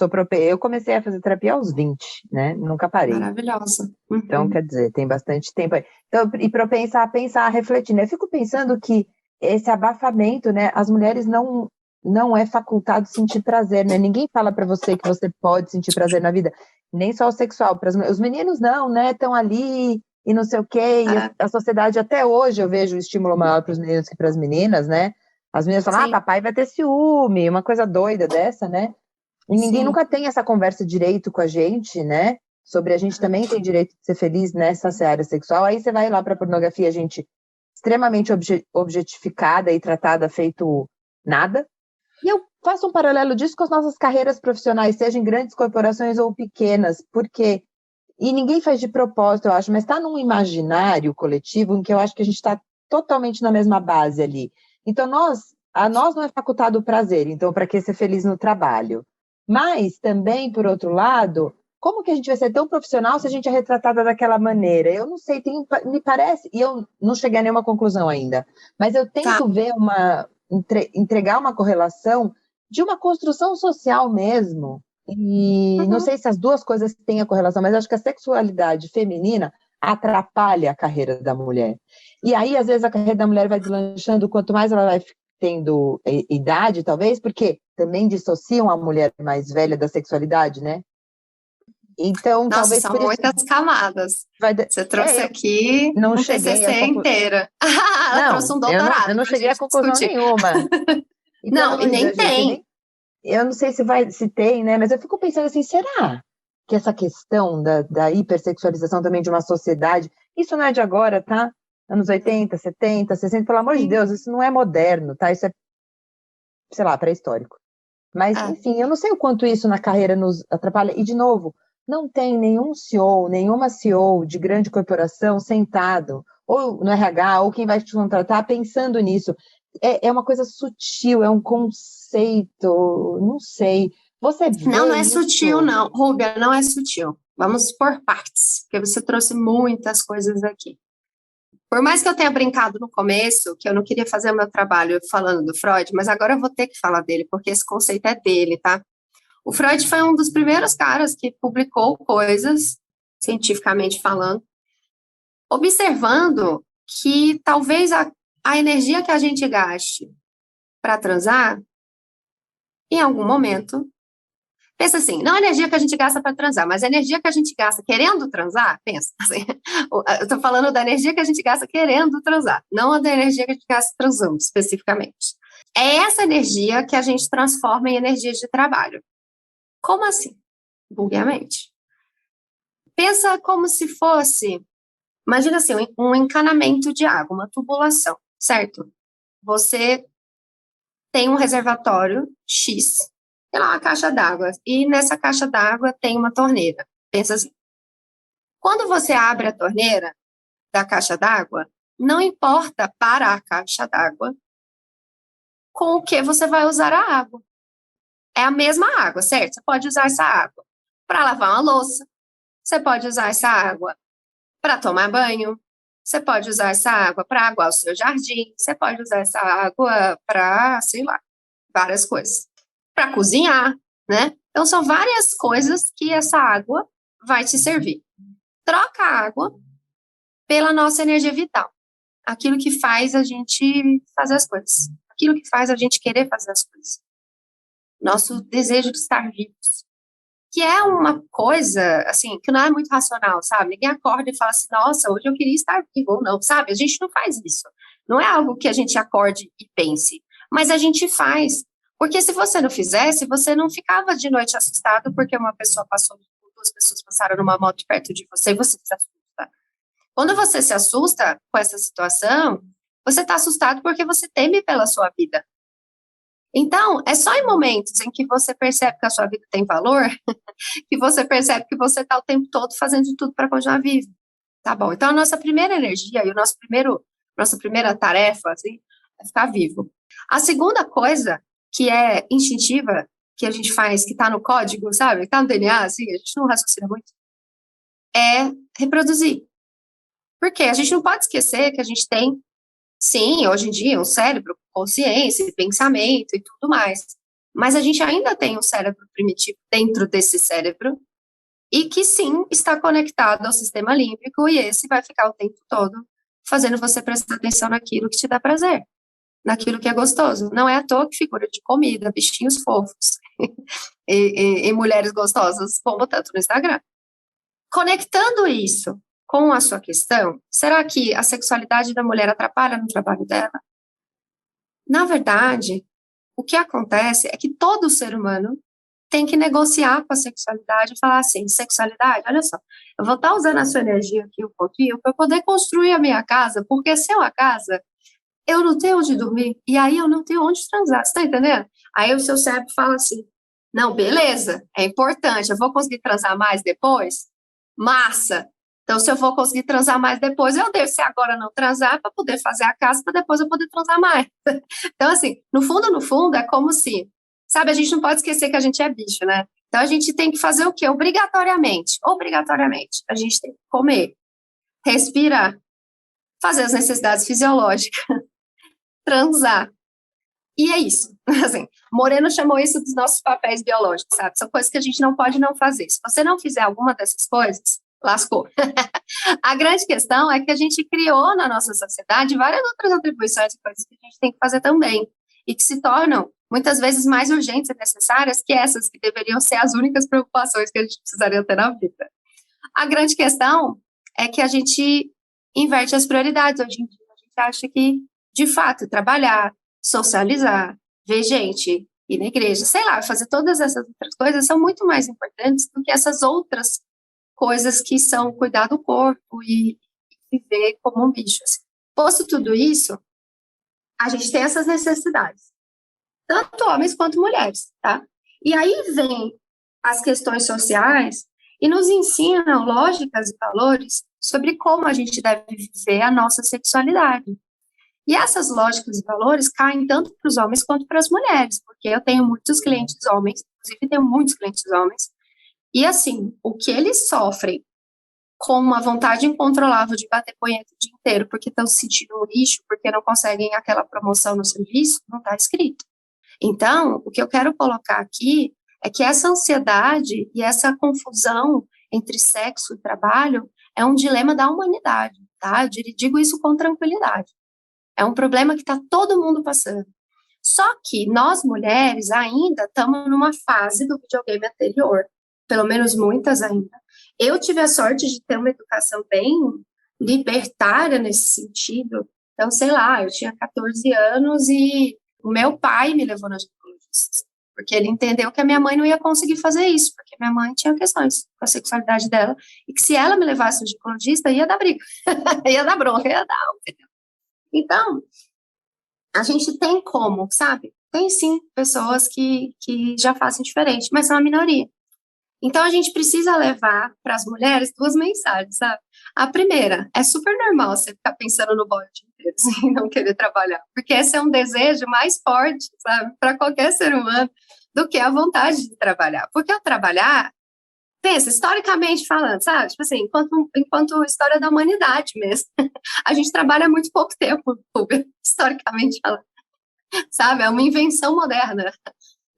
propensa eu comecei a fazer terapia aos 20, né? Nunca parei. Maravilhosa. Então, quer dizer, tem bastante tempo aí. Então, e para pensar, refletir, né? Eu fico pensando que esse abafamento, né? As mulheres não é facultado sentir prazer, né? Ninguém fala para você que você pode sentir prazer na vida, nem só o sexual. Os meninos não, né? Estão ali e não sei o quê. E a sociedade, até hoje, eu vejo o estímulo maior para os meninos que para as meninas, né? As meninas falam, papai vai ter ciúme, uma coisa doida dessa, né? E ninguém nunca tem essa conversa direito com a gente, né? Sobre a gente também tem direito de ser feliz nessa área sexual. Aí você vai lá para a pornografia, a gente extremamente objetificada e tratada feito nada. E eu faço um paralelo disso com as nossas carreiras profissionais, seja em grandes corporações ou pequenas, porque, e ninguém faz de propósito, eu acho, mas está num imaginário coletivo em que eu acho que a gente está totalmente na mesma base ali. Então, a nós não é facultado o prazer, então para que ser feliz no trabalho? Mas também, por outro lado, como que a gente vai ser tão profissional se a gente é retratada daquela maneira? Eu não sei, me parece, e eu não cheguei a nenhuma conclusão ainda, mas eu tento ver entregar uma correlação de uma construção social mesmo. E não sei se as duas coisas têm a correlação, mas acho que a sexualidade feminina atrapalha a carreira da mulher. E aí, às vezes, a carreira da mulher vai deslanchando, quanto mais ela vai tendo idade, talvez, porque também dissociam a mulher mais velha da sexualidade, né? Então, nossa, talvez são muitas camadas. Você trouxe aqui não um cheguei TCC inteira. Ela trouxe um doutorado. Eu não cheguei a conclusão nenhuma. Não, e nem tem. Eu não sei se tem, né? Mas eu fico pensando assim, será que essa questão da hipersexualização também de uma sociedade, isso não é de agora, tá? Anos 80, 70, 60, pelo amor de Deus, isso não é moderno, tá? Isso é, sei lá, pré-histórico. Mas, enfim, eu não sei o quanto isso na carreira nos atrapalha. E, de novo, não tem nenhum CEO, nenhuma CEO de grande corporação sentado, ou no RH, ou quem vai te contratar, pensando nisso. É uma coisa sutil, é um conceito, não sei. Você vê Não é isso? sutil, não. Rúbia, não é sutil. Vamos por partes, porque você trouxe muitas coisas aqui. Por mais que eu tenha brincado no começo, que eu não queria fazer o meu trabalho falando do Freud, mas agora eu vou ter que falar dele, porque esse conceito é dele, tá? O Freud foi um dos primeiros caras que publicou coisas, cientificamente falando, observando que talvez a energia que a gente gaste para transar, em algum momento, pensa assim, não a energia que a gente gasta para transar, mas a energia que a gente gasta querendo transar, pensa assim, eu estou falando da energia que a gente gasta querendo transar, não a da energia que a gente gasta transando, especificamente. É essa energia que a gente transforma em energia de trabalho. Como assim? Vulgarmente. Pensa como se fosse, imagina assim, um encanamento de água, uma tubulação, certo? Você tem um reservatório X, sei lá, uma caixa d'água, e nessa caixa d'água tem uma torneira. Pensa assim, quando você abre a torneira da caixa d'água, não importa para a caixa d'água com o que você vai usar a água. É a mesma água, certo? Você pode usar essa água para lavar uma louça, você pode usar essa água para tomar banho, você pode usar essa água para aguar o seu jardim, você pode usar essa água para, sei lá, várias coisas. Para cozinhar, né? Então, são várias coisas que essa água vai te servir. Troca a água pela nossa energia vital. Aquilo que faz a gente fazer as coisas. Aquilo que faz a gente querer fazer as coisas. Nosso desejo de estar vivos. Que é uma coisa, assim, que não é muito racional, sabe? Ninguém acorda e fala assim, nossa, hoje eu queria estar vivo ou não, sabe? A gente não faz isso. Não é algo que a gente acorde e pense, mas a gente faz. Porque se você não fizesse, você não ficava de noite assustado porque uma pessoa passou, duas pessoas passaram numa moto perto de você e você se assusta. Quando você se assusta com essa situação, você está assustado porque você teme pela sua vida. Então, é só em momentos em que você percebe que a sua vida tem valor, que você percebe que você está o tempo todo fazendo de tudo para continuar vivo. Tá bom, então a nossa primeira energia e nossa primeira tarefa, assim, é ficar vivo. A segunda coisa, que é instintiva, que a gente faz, que está no código, sabe, que está no DNA, assim, a gente não raciocina muito, é reproduzir. Porque a gente não pode esquecer que a gente tem, sim, hoje em dia, um cérebro, consciência, pensamento e tudo mais. Mas a gente ainda tem um cérebro primitivo dentro desse cérebro e que, sim, está conectado ao sistema límbico e esse vai ficar o tempo todo fazendo você prestar atenção naquilo que te dá prazer, naquilo que é gostoso. Não é à toa que figura de comida, bichinhos fofos e mulheres gostosas bombam tanto no Instagram. Conectando isso com a sua questão, será que a sexualidade da mulher atrapalha no trabalho dela? Na verdade, o que acontece é que todo ser humano tem que negociar com a sexualidade e falar assim, sexualidade, olha só, eu vou estar usando a sua energia aqui um pouquinho para poder construir a minha casa, porque se é uma casa, eu não tenho onde dormir, e aí eu não tenho onde transar, você está entendendo? Aí o seu cérebro fala assim, não, beleza, é importante, eu vou conseguir transar mais depois? Massa! Então, se eu vou conseguir transar mais depois, eu devo ser agora não transar para poder fazer a casa, para depois eu poder transar mais. Então, assim, no fundo, é como se, sabe, a gente não pode esquecer que a gente é bicho, né? Então, a gente tem que fazer o quê? Obrigatoriamente, a gente tem que comer, respirar, fazer as necessidades fisiológicas, transar. E é isso. Assim, Moreno chamou isso dos nossos papéis biológicos, sabe? São coisas que a gente não pode não fazer. Se você não fizer alguma dessas coisas, lascou. A grande questão é que a gente criou na nossa sociedade várias outras atribuições e coisas que a gente tem que fazer também, e que se tornam, muitas vezes, mais urgentes e necessárias que essas que deveriam ser as únicas preocupações que a gente precisaria ter na vida. A grande questão é que a gente inverte as prioridades hoje em dia. A gente acha que, de fato, trabalhar, socializar, ver gente, ir na igreja, sei lá, fazer todas essas outras coisas são muito mais importantes do que essas outras coisas que são cuidar do corpo e viver como um bicho. Assim. Posto tudo isso, a gente tem essas necessidades, tanto homens quanto mulheres, tá? E aí vem as questões sociais e nos ensinam lógicas e valores sobre como a gente deve viver a nossa sexualidade. E essas lógicas e valores caem tanto para os homens quanto para as mulheres, porque eu tenho muitos clientes homens, inclusive tenho muitos clientes homens, e assim, o que eles sofrem com uma vontade incontrolável de bater punheta o dia inteiro, porque estão se sentindo um lixo, porque não conseguem aquela promoção no serviço, não está escrito. Então, o que eu quero colocar aqui é que essa ansiedade e essa confusão entre sexo e trabalho é um dilema da humanidade, tá? Eu digo isso com tranquilidade. É um problema que está todo mundo passando. Só que nós, mulheres, ainda estamos numa fase do videogame anterior, pelo menos muitas ainda. Eu tive a sorte de ter uma educação bem libertária nesse sentido. Então, sei lá, eu tinha 14 anos e o meu pai me levou na ginecologista, porque ele entendeu que a minha mãe não ia conseguir fazer isso, porque minha mãe tinha questões com a sexualidade dela, e que se ela me levasse no ginecologista, ia dar briga, ia dar bronca, ia dar... Então, a gente tem como, sabe? Tem sim pessoas que já fazem diferente, mas são a minoria. Então, a gente precisa levar para as mulheres 2 mensagens, sabe? A primeira, é super normal você ficar pensando no boy o dia inteiro, assim, não querer trabalhar, porque esse é um desejo mais forte, sabe, para qualquer ser humano, do que a vontade de trabalhar. Porque ao trabalhar, pensa, historicamente falando, sabe? Tipo assim, enquanto história da humanidade mesmo. A gente trabalha muito pouco tempo, historicamente falando. Sabe? É uma invenção moderna,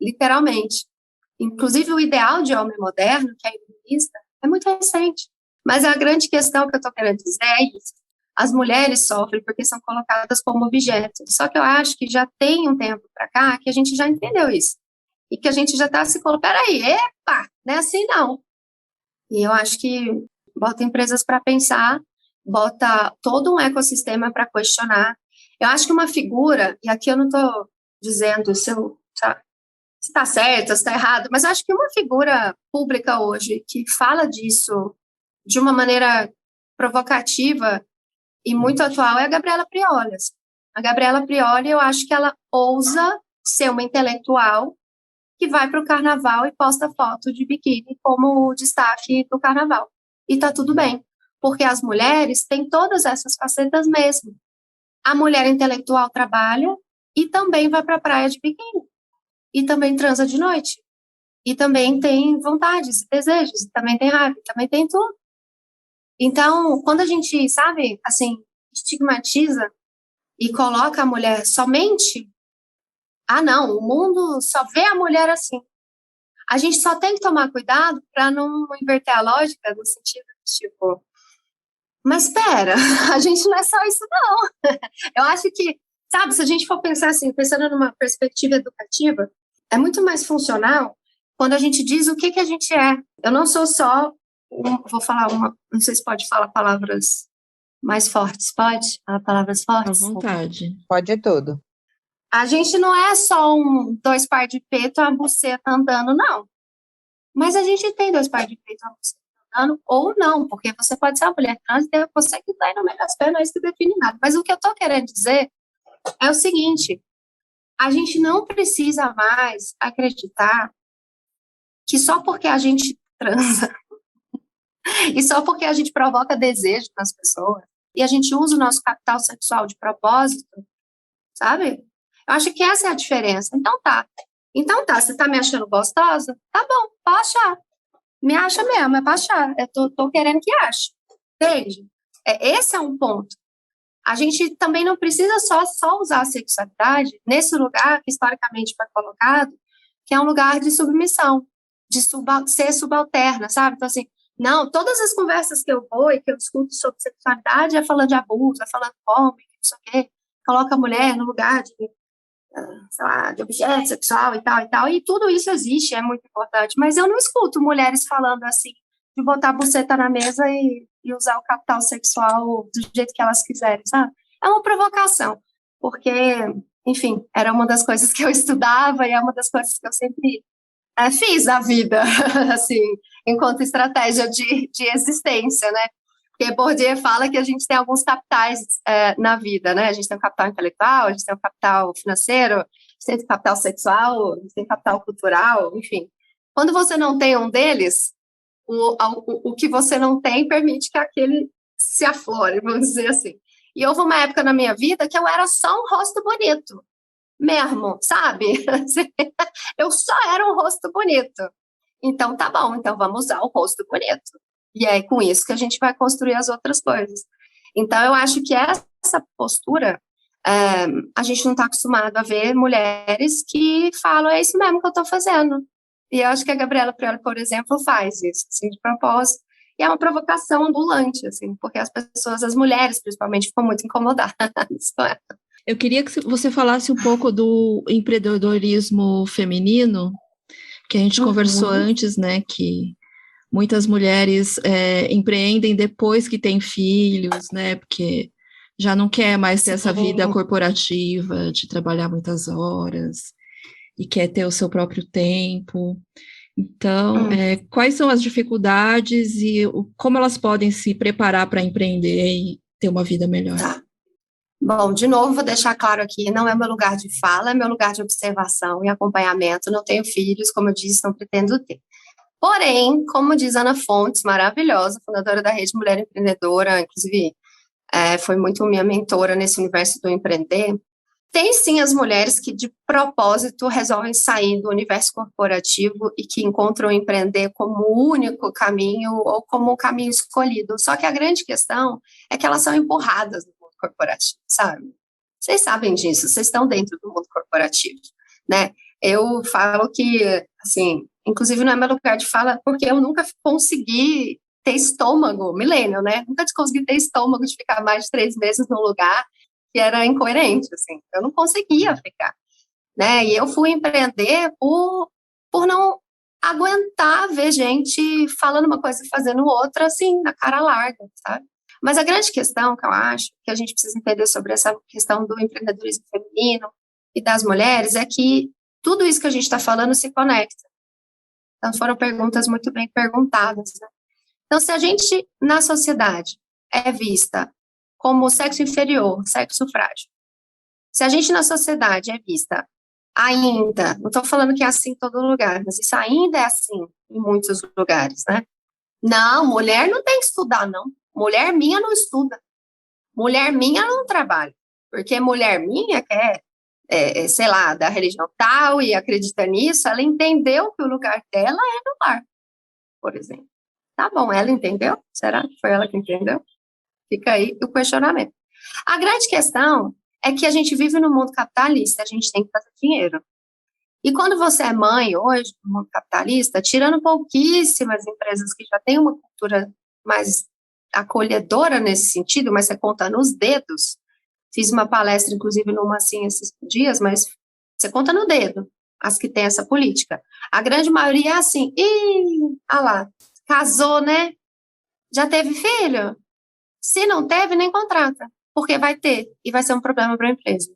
literalmente. Inclusive, o ideal de homem moderno, que é iluminista, é muito recente. Mas a grande questão que eu estou querendo dizer é isso. As mulheres sofrem porque são colocadas como objetos. Só que eu acho que já tem um tempo para cá que a gente já entendeu isso. E que a gente já está se colocando, peraí, epa, não é assim não. E eu acho que bota empresas para pensar, bota todo um ecossistema para questionar. Eu acho que uma figura, e aqui eu não estou dizendo se está certo, se está errado, mas eu acho que uma figura pública hoje que fala disso de uma maneira provocativa e muito atual é a Gabriela Prioli. A Gabriela Prioli, eu acho que ela ousa ser uma intelectual que vai para o carnaval e posta foto de biquíni como destaque do carnaval. E tá tudo bem, porque as mulheres têm todas essas facetas mesmo. A mulher intelectual trabalha e também vai para a praia de biquíni. E também transa de noite. E também tem vontades, desejos, e também tem raiva, e também tem tudo. Então, quando a gente, sabe, assim, estigmatiza e coloca a mulher somente... Ah, não, o mundo só vê a mulher assim. A gente só tem que tomar cuidado para não inverter a lógica no sentido de, tipo, mas espera, a gente não é só isso, não. Eu acho que, sabe, se a gente for pensar assim, pensando numa perspectiva educativa, é muito mais funcional quando a gente diz o que a gente é. Eu não sou só, vou falar não sei se pode falar palavras mais fortes, pode? Falar palavras fortes? À vontade. Pode tudo. A gente não é só 2 par de peito, a buceta andando, não. Mas a gente tem 2 par de peito, a buceta andando, ou não, porque você pode ser uma mulher trans e você que está aí no meio das pernas, isso que define nada. Mas o que eu estou querendo dizer é o seguinte, a gente não precisa mais acreditar que só porque a gente transa e só porque a gente provoca desejo nas pessoas e a gente usa o nosso capital sexual de propósito, sabe? Eu acho que essa é a diferença. Então tá, você tá me achando gostosa? Tá bom, pode achar. Me acha mesmo, é pra achar. Eu tô querendo que ache. Entende? Esse é um ponto. A gente também não precisa só usar a sexualidade nesse lugar que historicamente foi colocado, que é um lugar de submissão, de ser subalterna, sabe? Então, assim, não, todas as conversas que eu vou e que eu escuto sobre sexualidade é falando de abuso, é falando de homem, não sei o quê, coloca a mulher no lugar de, sei lá, de objeto sexual e tal, e tudo isso existe, é muito importante, mas eu não escuto mulheres falando assim, de botar a buceta na mesa e usar o capital sexual do jeito que elas quiserem, sabe? É uma provocação, porque, enfim, era uma das coisas que eu estudava e é uma das coisas que eu sempre fiz na vida, assim, enquanto estratégia de existência, né? Porque Bourdieu fala que a gente tem alguns capitais na vida, né? A gente tem o capital intelectual, a gente tem o capital financeiro, a gente tem o capital sexual, a gente tem o capital cultural, enfim. Quando você não tem um deles, o que você não tem permite que aquele se aflore, vamos dizer assim. E houve uma época na minha vida que eu era só um rosto bonito, mesmo, sabe? Eu só era um rosto bonito. Então, tá bom, então vamos usar o rosto bonito. E é com isso que a gente vai construir as outras coisas. Então, eu acho que essa postura, a gente não está acostumado a ver mulheres que falam, é isso mesmo que eu estou fazendo. E eu acho que a Gabriela Prioli, por exemplo, faz isso, assim, de propósito. E é uma provocação ambulante, assim, porque as pessoas, as mulheres, principalmente, ficam muito incomodadas. Eu queria que você falasse um pouco do empreendedorismo feminino, que a gente conversou antes, né, que muitas mulheres empreendem depois que têm filhos, né, porque já não quer mais ter essa vida corporativa de trabalhar muitas horas e quer ter o seu próprio tempo. Então, quais são as dificuldades e como elas podem se preparar para empreender e ter uma vida melhor? Tá. Bom, de novo, vou deixar claro aqui, não é meu lugar de fala, é meu lugar de observação e acompanhamento. Não tenho filhos, como eu disse, não pretendo ter. Porém, como diz Ana Fontes, maravilhosa, fundadora da Rede Mulher Empreendedora, inclusive foi muito minha mentora nesse universo do empreender, tem sim as mulheres que de propósito resolvem sair do universo corporativo e que encontram empreender como o único caminho ou como o caminho escolhido. Só que a grande questão é que elas são empurradas no mundo corporativo, sabe? Vocês sabem disso, vocês estão dentro do mundo corporativo, né? Eu falo que, assim, inclusive não é meu lugar de fala, porque eu nunca consegui ter estômago, millennial, né? Nunca consegui ter estômago de ficar mais de 3 meses num lugar que era incoerente, assim. Eu não conseguia ficar, né? E eu fui empreender por não aguentar ver gente falando uma coisa e fazendo outra, assim, na cara larga, sabe? Mas a grande questão que eu acho que a gente precisa entender sobre essa questão do empreendedorismo feminino e das mulheres é que tudo isso que a gente está falando se conecta. Então, foram perguntas muito bem perguntadas, né? Então, se a gente, na sociedade, é vista como sexo inferior, sexo frágil, se a gente, na sociedade, é vista ainda, não estou falando que é assim em todo lugar, mas isso ainda é assim em muitos lugares, né? Não, mulher não tem que estudar, não. Mulher minha não estuda. Mulher minha não trabalha. Porque mulher minha quer sei lá, da religião tal e acredita nisso, ela entendeu que o lugar dela é no lar, por exemplo. Tá bom, ela entendeu? Será que foi ela que entendeu? Fica aí o questionamento. A grande questão é que a gente vive num mundo capitalista, a gente tem que fazer dinheiro. E quando você é mãe hoje, no mundo capitalista, tirando pouquíssimas empresas que já têm uma cultura mais acolhedora nesse sentido, mas você conta nos dedos. Fiz uma palestra, inclusive, numa assim, esses dias, mas você conta no dedo as que têm essa política. A grande maioria é assim, olha lá, casou, né? Já teve filho? Se não teve, nem contrata, porque vai ter, e vai ser um problema para a empresa.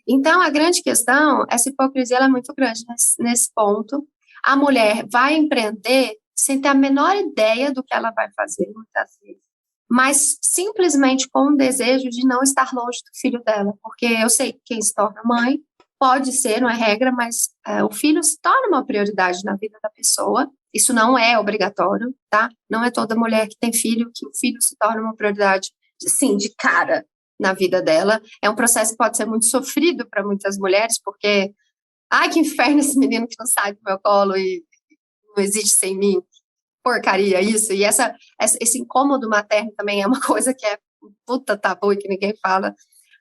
Então, a grande questão, essa hipocrisia ela é muito grande nesse ponto. A mulher vai empreender sem ter a menor ideia do que ela vai fazer, muitas vezes, mas simplesmente com o desejo de não estar longe do filho dela, porque eu sei que quem se torna mãe pode ser, não é regra, mas o filho se torna uma prioridade na vida da pessoa. Isso não é obrigatório, tá? Não é toda mulher que tem filho que o filho se torna uma prioridade, sim, de cara na vida dela. É um processo que pode ser muito sofrido para muitas mulheres, porque, ai, que inferno esse menino que não sai do meu colo e não existe sem mim. Porcaria isso. E esse incômodo materno também é uma coisa que é puta tabu e que ninguém fala.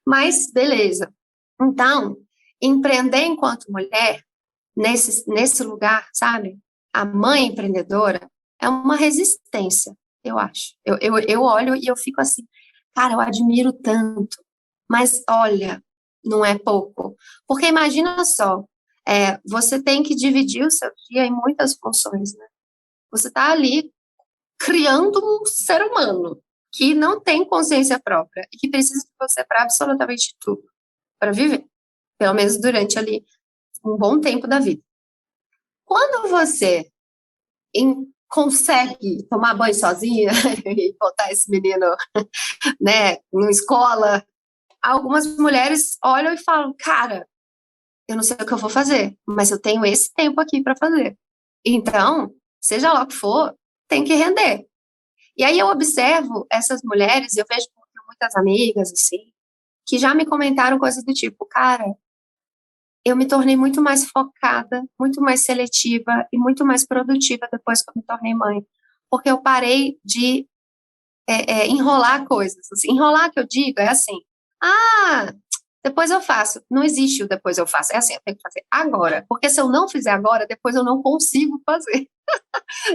Mas, beleza. Então, empreender enquanto mulher, nesse lugar, sabe? A mãe empreendedora é uma resistência, eu acho. Eu olho e eu fico assim, cara, eu admiro tanto. Mas, olha, não é pouco. Porque imagina só, você tem que dividir o seu dia em muitas funções, né? Você está ali criando um ser humano que não tem consciência própria e que precisa de você para absolutamente tudo, para viver, pelo menos durante ali um bom tempo da vida. Quando você consegue tomar banho sozinha e botar esse menino, né, numa escola, algumas mulheres olham e falam, cara, eu não sei o que eu vou fazer, mas eu tenho esse tempo aqui para fazer. Então, seja lá o que for, tem que render. E aí eu observo essas mulheres, e eu vejo muitas amigas, assim, que já me comentaram coisas do tipo, cara, eu me tornei muito mais focada, muito mais seletiva e muito mais produtiva depois que eu me tornei mãe. Porque eu parei de enrolar coisas. Assim, enrolar, que eu digo, é assim, depois eu faço. Não existe o depois eu faço. É assim, eu tenho que fazer agora. Porque se eu não fizer agora, depois eu não consigo fazer.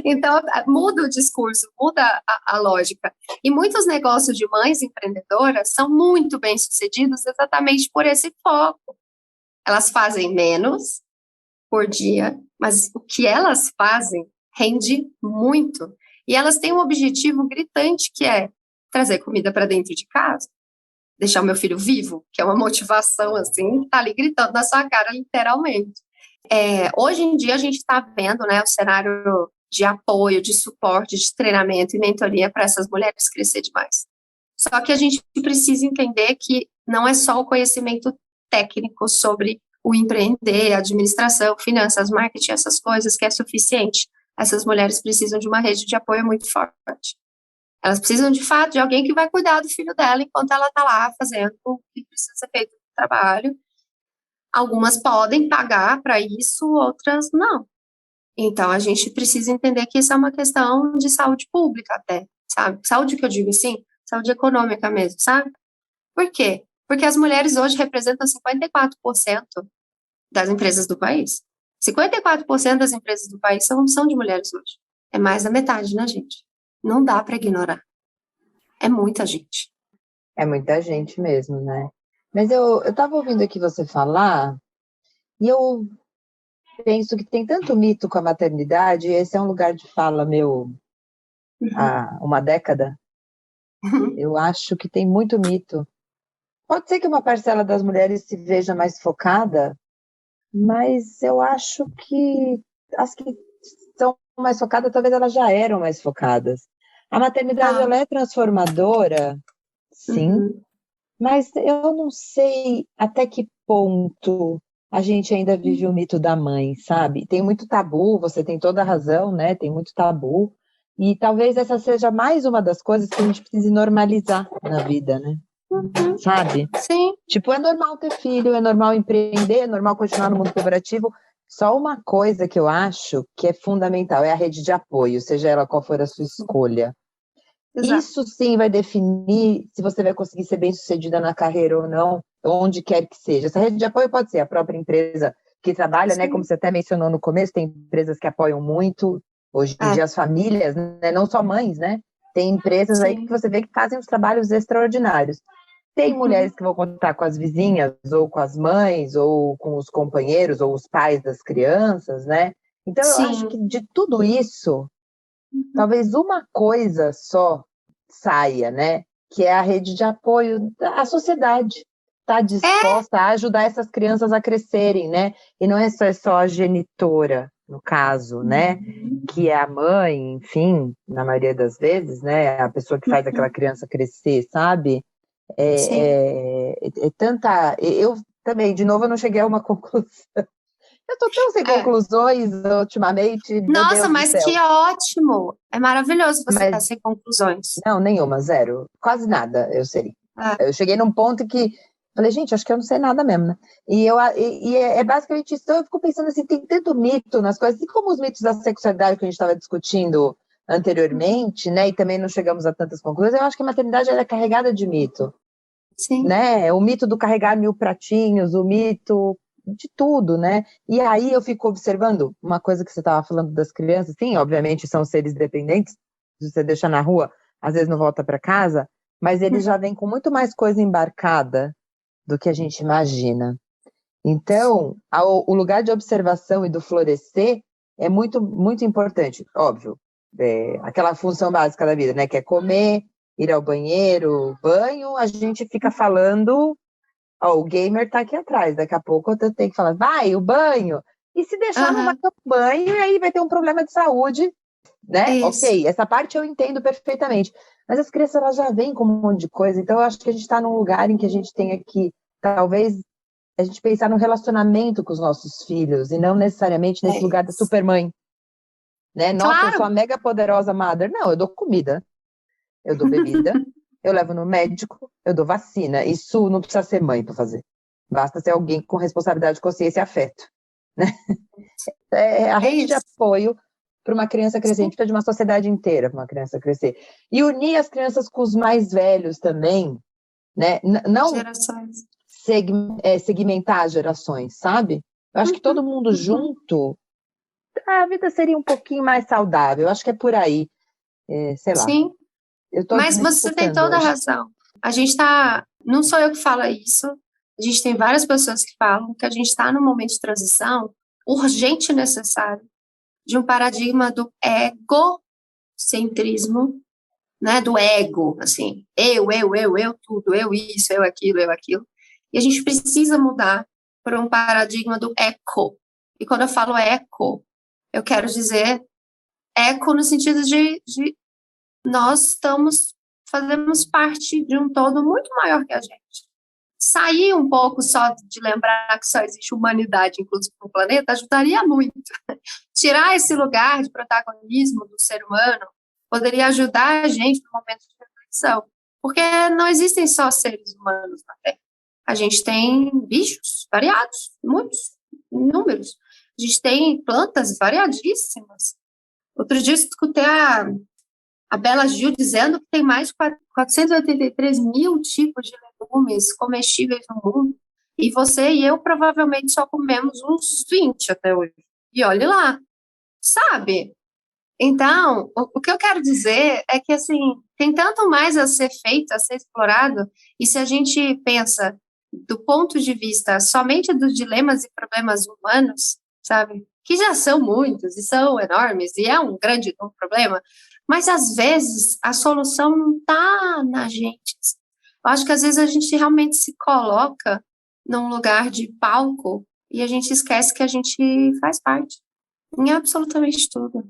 Então, muda o discurso, muda a lógica. E muitos negócios de mães empreendedoras são muito bem-sucedidos exatamente por esse foco. Elas fazem menos por dia, mas o que elas fazem rende muito. E elas têm um objetivo gritante, que é trazer comida para dentro de casa, deixar o meu filho vivo, que é uma motivação, assim, que tá ali gritando na sua cara, literalmente. Hoje em dia, a gente está vendo, né, o cenário de apoio, de suporte, de treinamento e mentoria para essas mulheres crescer demais. Só que a gente precisa entender que não é só o conhecimento técnico sobre o empreender, administração, finanças, marketing, essas coisas que é suficiente. Essas mulheres precisam de uma rede de apoio muito forte. Elas precisam, de fato, de alguém que vai cuidar do filho dela enquanto ela está lá fazendo o que precisa ser feito no trabalho. Algumas podem pagar para isso, outras não. Então, a gente precisa entender que isso é uma questão de saúde pública até, sabe? Saúde que eu digo assim, saúde econômica mesmo, sabe? Por quê? Porque as mulheres hoje representam 54% das empresas do país. 54% das empresas do país são de mulheres hoje. É mais da metade, né, gente? Não dá para ignorar. É muita gente. É muita gente mesmo, né? Mas eu estava ouvindo aqui você falar, e eu penso que tem tanto mito com a maternidade, e esse é um lugar de fala meu há uma década. Eu acho que tem muito mito. Pode ser que uma parcela das mulheres se veja mais focada, mas eu acho que as que são mais focadas, talvez elas já eram mais focadas. A maternidade, ela é transformadora, sim, mas eu não sei até que ponto a gente ainda vive o mito da mãe, sabe? Tem muito tabu, você tem toda a razão, né? Tem muito tabu, e talvez essa seja mais uma das coisas que a gente precisa normalizar na vida, né? Sabe? Sim. Tipo, é normal ter filho, é normal empreender, é normal continuar no mundo corporativo. Só uma coisa que eu acho que é fundamental é a rede de apoio, seja ela qual for a sua escolha. Exato. Isso sim vai definir se você vai conseguir ser bem-sucedida na carreira ou não, onde quer que seja. Essa rede de apoio pode ser a própria empresa que trabalha, né? Como você até mencionou no começo, tem empresas que apoiam muito. Hoje em dia as famílias, né? Não só mães, né? Tem empresas aí que você vê que fazem os trabalhos extraordinários. Tem mulheres que vão contar com as vizinhas, ou com as mães, ou com os companheiros, ou os pais das crianças, né? Então, eu acho que de tudo isso, talvez uma coisa só saia, né? Que é a rede de apoio da sociedade. Está disposta a ajudar essas crianças a crescerem, né? E não é só a genitora, no caso, né? Que é a mãe, enfim, na maioria das vezes, né? A pessoa que faz aquela criança crescer, sabe? Tanta... Eu também, de novo, eu não cheguei a uma conclusão. Eu tô tão sem conclusões ultimamente. Nossa, mas que ótimo! É maravilhoso você estar sem conclusões. Não, nenhuma, zero. Quase nada, eu sei. Eu cheguei num ponto que falei, gente, acho que eu não sei nada mesmo, né? E é basicamente isso. Então eu fico pensando assim, tem tanto mito nas coisas, assim como os mitos da sexualidade que a gente estava discutindo anteriormente, né? E também não chegamos a tantas conclusões. Eu acho que a maternidade ela é carregada de mito. Sim. Né? O mito do carregar 1000 pratinhos, o mito de tudo, né? E aí eu fico observando uma coisa que você estava falando das crianças, sim, obviamente são seres dependentes, se você deixa na rua, às vezes não volta para casa, mas eles já vêm com muito mais coisa embarcada do que a gente imagina. Então, o lugar de observação e do florescer é muito, muito importante, óbvio, aquela função básica da vida, né? Que é comer, ir ao banheiro, banho, a gente fica falando, o gamer tá aqui atrás, daqui a pouco eu tenho que falar, vai, o banho, e se deixar não vai ter banho, e aí vai ter um problema de saúde, né? Isso. Ok, essa parte eu entendo perfeitamente, mas as crianças elas já vêm com um monte de coisa, então eu acho que a gente está num lugar em que a gente tenha que, talvez, a gente pensar no relacionamento com os nossos filhos, e não necessariamente nesse lugar da supermãe. né? Nossa, Claro. eu sou a mega poderosa mother. Não, eu dou comida, eu dou bebida, eu levo no médico, eu dou vacina. Isso não precisa ser mãe para fazer. Basta ser alguém com responsabilidade, consciência e afeto, né? A rede de apoio para uma criança crescer. A gente precisa de uma sociedade inteira para uma criança crescer. E unir as crianças com os mais velhos também, né? Não Gerações. segmentar as gerações, sabe? Eu acho que todo mundo junto, a vida seria um pouquinho mais saudável. Eu acho que é por aí. Sei lá. Sim. Eu tô Mas você tem toda a razão. A gente está... Não sou eu que falo isso. A gente tem várias pessoas que falam que a gente está num momento de transição urgente e necessário de um paradigma do egocentrismo, né? Do ego, assim. Eu, tudo. Eu isso, eu aquilo. E a gente precisa mudar para um paradigma do eco. E quando eu falo eco, eu quero dizer eco no sentido de nós fazemos parte de um todo muito maior que a gente. Sair um pouco só de lembrar que só existe humanidade, inclusive no planeta, ajudaria muito. Tirar esse lugar de protagonismo do ser humano poderia ajudar a gente no momento de reflexão. Porque não existem só seres humanos na Terra. A gente tem bichos variados, muitos, inúmeros. A gente tem plantas variadíssimas. Outro dia eu escutei a Bela Gil dizendo que tem mais de 483 mil tipos de legumes comestíveis no mundo, e você e eu provavelmente só comemos uns 20 até hoje. E olhe lá, sabe? Então, o que eu quero dizer é que, assim, tem tanto mais a ser feito, a ser explorado, e se a gente pensa do ponto de vista somente dos dilemas e problemas humanos, sabe? Que já são muitos e são enormes, e é um grande problema, mas às vezes a solução não está na gente. Eu acho que às vezes a gente realmente se coloca num lugar de palco e a gente esquece que a gente faz parte em absolutamente tudo.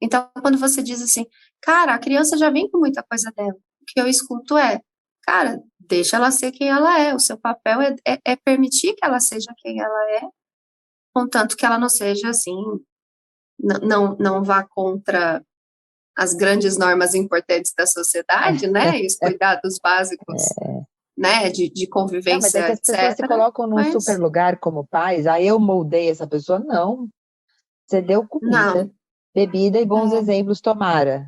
Então, quando você diz assim, cara, a criança já vem com muita coisa dela, o que eu escuto cara, deixa ela ser quem ela é, o seu papel é permitir que ela seja quem ela é, contanto que ela não seja assim, não vá contra as grandes normas importantes da sociedade, né, e os cuidados básicos, né, de convivência, mas é que as pessoas se colocam num super lugar como pais, aí eu moldei essa pessoa, não, você deu comida, bebida e bons exemplos, tomara,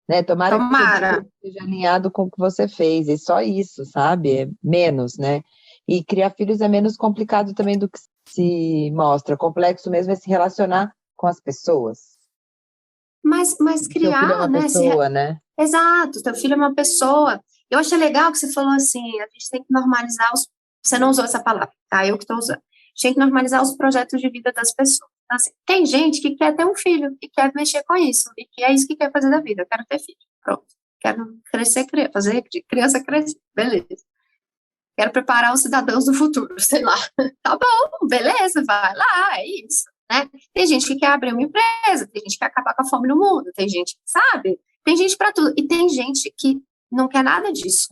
né, tomara que você seja alinhado com o que você fez, e só isso, sabe, é menos, né, e criar filhos é menos complicado também do que se mostra, complexo mesmo é se relacionar com as pessoas. Mas criar, teu filho é uma pessoa, né? Exato, teu filho é uma pessoa. Eu achei legal que você falou assim, a gente tem que normalizar você não usou essa palavra, tá? Eu que estou usando. A gente tem que normalizar os projetos de vida das pessoas. Então, assim, tem gente que quer ter um filho e quer mexer com isso, e que é isso que quer fazer da vida. Eu quero ter filho, pronto. Quero crescer, fazer de criança crescer, beleza. Quero preparar os cidadãos do futuro, sei lá. Tá bom, beleza, vai lá, é isso. Né? Tem gente que quer abrir uma empresa, tem gente que quer acabar com a fome no mundo, tem gente que sabe, tem gente para tudo, e tem gente que não quer nada disso.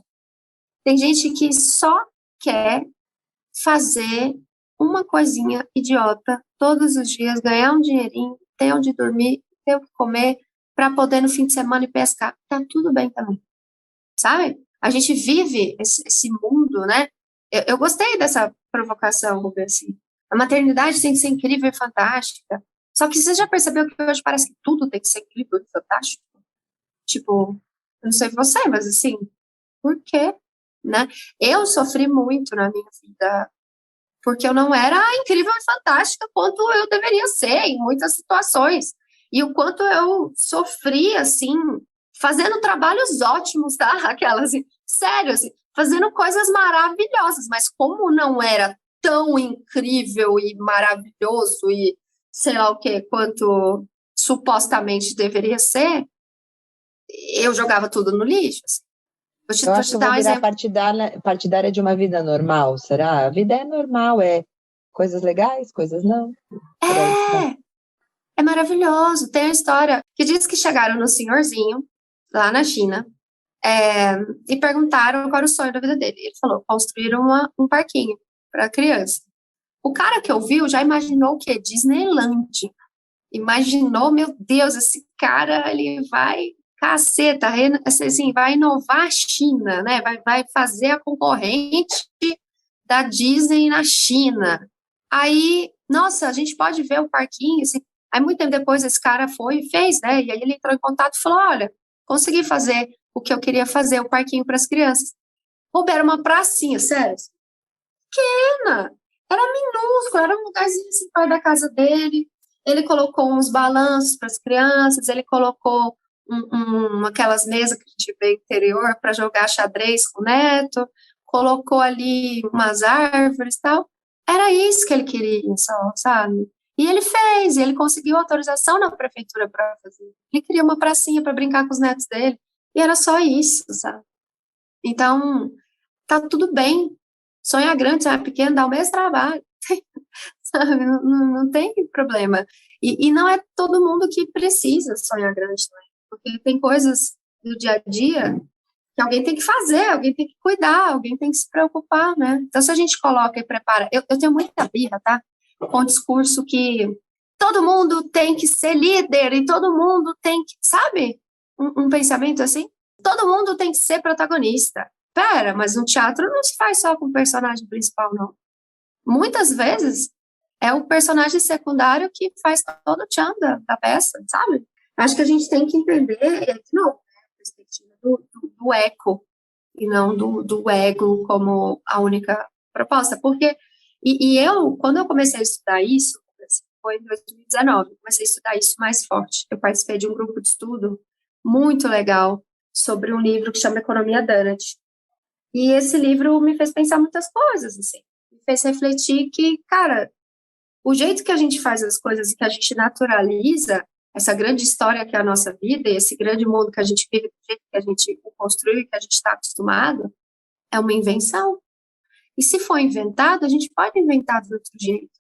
Tem gente que só quer fazer uma coisinha idiota todos os dias, ganhar um dinheirinho, ter onde dormir, ter o que comer, para poder no fim de semana ir pescar. Tá tudo bem também, sabe? A gente vive esse mundo, né? Eu gostei dessa provocação, Rubens, assim. A maternidade tem que ser incrível e fantástica. Só que você já percebeu que hoje parece que tudo tem que ser incrível e fantástico? Tipo, eu não sei você, mas assim, por quê? Né? Eu sofri muito na minha vida porque eu não era incrível e fantástica quanto eu deveria ser em muitas situações. E o quanto eu sofri, assim, fazendo trabalhos ótimos, tá? Aquelas, assim, sério, assim, fazendo coisas maravilhosas, mas como não era tão incrível e maravilhoso e sei lá o que, quanto supostamente deveria ser, eu jogava tudo no lixo. Assim. Eu acho que eu vou virar partidária de uma vida normal, será? A vida é normal, é coisas legais, coisas não. É maravilhoso. Tem uma história que diz que chegaram no senhorzinho, lá na China, e perguntaram qual era o sonho da vida dele. Ele falou, construir um parquinho para criança. O cara que ouviu já imaginou o quê? Disneyland. imaginou, meu Deus, esse cara, ele vai, caceta, assim, vai inovar a China, né? Vai fazer a concorrente da Disney na China. Aí, nossa, a gente pode ver o parquinho, assim. Aí, muito tempo depois, esse cara foi e fez, né? E aí ele entrou em contato e falou, olha, consegui fazer o que eu queria fazer, o parquinho para as crianças. Pô, era uma pracinha, sério, pequena, era minúscula, era um lugarzinho assim, perto da casa dele. Ele colocou uns balanços para as crianças, ele colocou aquelas mesas que a gente vê no interior para jogar xadrez com o neto, colocou ali umas árvores e tal. Era isso que ele queria, só, sabe? E ele fez, e ele conseguiu autorização na prefeitura para fazer. Ele queria uma pracinha para brincar com os netos dele, e era só isso, sabe? Então, tá tudo bem. Sonhar grande, sonhar pequeno, dá o mesmo trabalho. Sabe? Não tem problema. E não é todo mundo que precisa sonhar grande também. Porque tem coisas do dia a dia que alguém tem que fazer, alguém tem que cuidar, alguém tem que se preocupar, né? Então, se a gente coloca e prepara... Eu tenho muita birra, tá? Com o discurso que todo mundo tem que ser líder e todo mundo tem que... Sabe? Um pensamento assim? Todo mundo tem que ser protagonista. Pera, mas no teatro não se faz só com o personagem principal, não. Muitas vezes é o personagem secundário que faz todo o tchan da peça, sabe? Acho que a gente tem que entender, não, a perspectiva do eco e não do ego como a única proposta. Porque, quando eu comecei a estudar isso, foi em 2019, comecei a estudar isso mais forte. Eu participei de um grupo de estudo muito legal sobre um livro que chama Economia Donut. E esse livro me fez pensar muitas coisas, assim. Me fez refletir que, cara, o jeito que a gente faz as coisas e que a gente naturaliza essa grande história que é a nossa vida e esse grande mundo que a gente vive, do jeito que a gente o construiu e que a gente está acostumado, é uma invenção. E se for inventado, a gente pode inventar de outro jeito.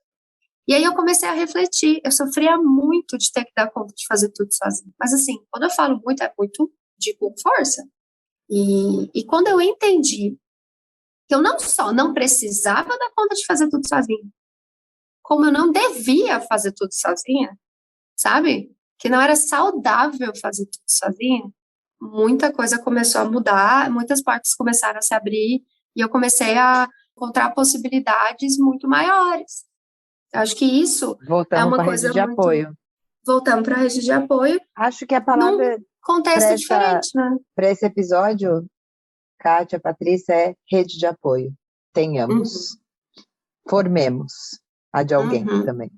E aí eu comecei a refletir. Eu sofria muito de ter que dar conta de fazer tudo sozinha. Mas, assim, quando eu falo muito, é muito de com força. E quando eu entendi que eu não só não precisava dar conta de fazer tudo sozinha, como eu não devia fazer tudo sozinha, sabe? Que não era saudável fazer tudo sozinha, muita coisa começou a mudar, muitas portas começaram a se abrir, e eu comecei a encontrar possibilidades muito maiores. Eu acho que isso é uma coisa rede de muito... apoio. Voltamos para a rede de apoio. Acho que a palavra... contexto diferente, né? Para esse episódio, Kátia, Patrícia, é rede de apoio. Tenhamos. Formemos a de alguém também.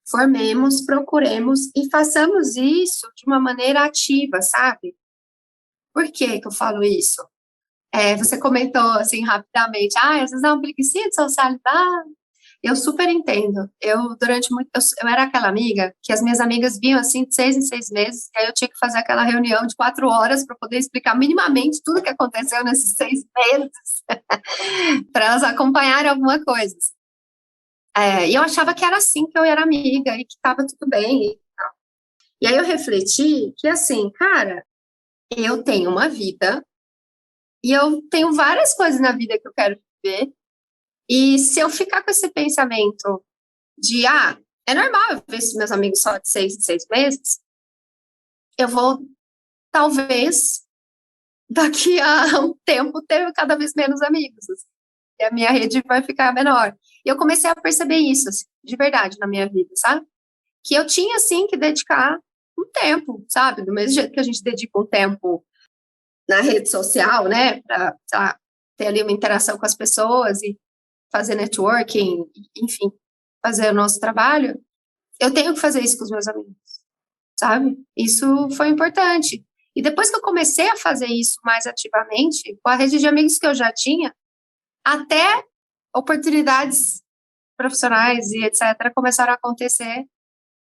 Formemos, procuremos e façamos isso de uma maneira ativa, sabe? Por que eu falo isso? Você comentou, assim, rapidamente, às vezes dá uma preguiça de socializar. Eu super entendo. Durante muito... Eu era aquela amiga que as minhas amigas vinham, assim, de 6 em 6 meses, e aí eu tinha que fazer aquela reunião de 4 horas para poder explicar minimamente tudo que aconteceu nesses 6 meses, para elas acompanharem alguma coisa. E eu achava que era assim que eu era amiga e que estava tudo bem e tal. E aí eu refleti que, assim, cara, eu tenho uma vida e eu tenho várias coisas na vida que eu quero viver. E se eu ficar com esse pensamento de, é normal eu ver esses meus amigos só de 6 em 6 meses, eu vou, talvez, daqui a um tempo, ter cada vez menos amigos. Assim, e a minha rede vai ficar menor. E eu comecei a perceber isso, assim, de verdade, na minha vida, sabe? Que eu tinha, assim, que dedicar um tempo, sabe? Do mesmo jeito que a gente dedica um tempo na rede social, né? Para, sei lá, ter ali uma interação com as pessoas e fazer networking, enfim, fazer o nosso trabalho, eu tenho que fazer isso com os meus amigos, sabe? Isso foi importante. E depois que eu comecei a fazer isso mais ativamente, com a rede de amigos que eu já tinha, até oportunidades profissionais e etc. começaram a acontecer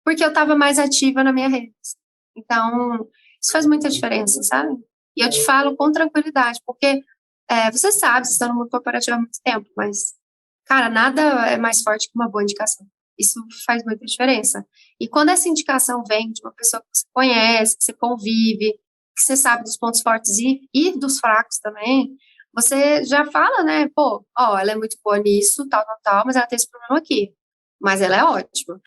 porque eu estava mais ativa na minha rede. Então, isso faz muita diferença, sabe? E eu te falo com tranquilidade, porque você sabe, vocês estão no mundo corporativo há muito tempo, mas cara, nada é mais forte que uma boa indicação. Isso faz muita diferença. E quando essa indicação vem de uma pessoa que você conhece, que você convive, que você sabe dos pontos fortes e dos fracos também, você já fala, né? Pô, ela é muito boa nisso, tal, mas ela tem esse problema aqui. mas ela é ótima,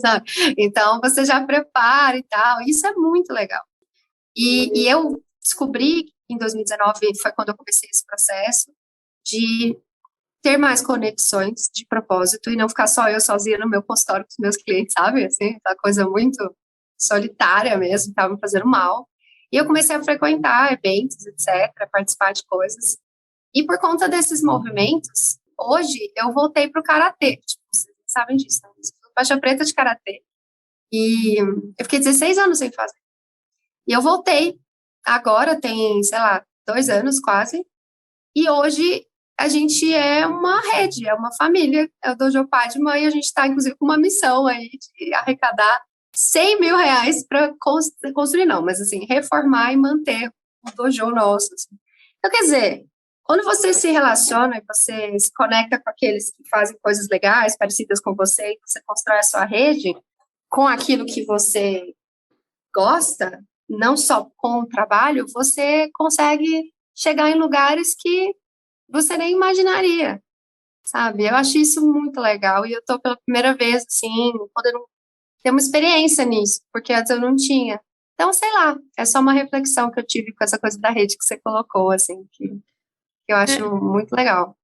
sabe? Então, você já prepara e tal, isso é muito legal. E eu descobri, em 2019, foi quando eu comecei esse processo, de ter mais conexões de propósito e não ficar só eu sozinha no meu consultório com os meus clientes, sabe? Assim, aquela coisa muito solitária mesmo, estava me fazendo mal. E eu comecei a frequentar eventos, etc., participar de coisas. E por conta desses movimentos, hoje eu voltei para o karatê. Tipo, vocês sabem disso, né? Eu sou faixa preta de karatê. E eu fiquei 16 anos sem fazer. E eu voltei. Agora tem, sei lá, 2 anos quase. E hoje a gente é uma rede, é uma família. É o Dojo Pai de Mãe. A gente está, inclusive, com uma missão aí de arrecadar 100 mil reais para construir, não, mas assim, reformar e manter o dojo nosso. Assim. Então, quer dizer, quando você se relaciona e você se conecta com aqueles que fazem coisas legais, parecidas com você, e você constrói a sua rede com aquilo que você gosta, não só com o trabalho, você consegue chegar em lugares que você nem imaginaria, sabe? Eu acho isso muito legal e eu tô pela primeira vez, assim, podendo ter uma experiência nisso, porque antes eu não tinha. Então, sei lá, é só uma reflexão que eu tive com essa coisa da rede que você colocou, assim, que eu acho muito legal.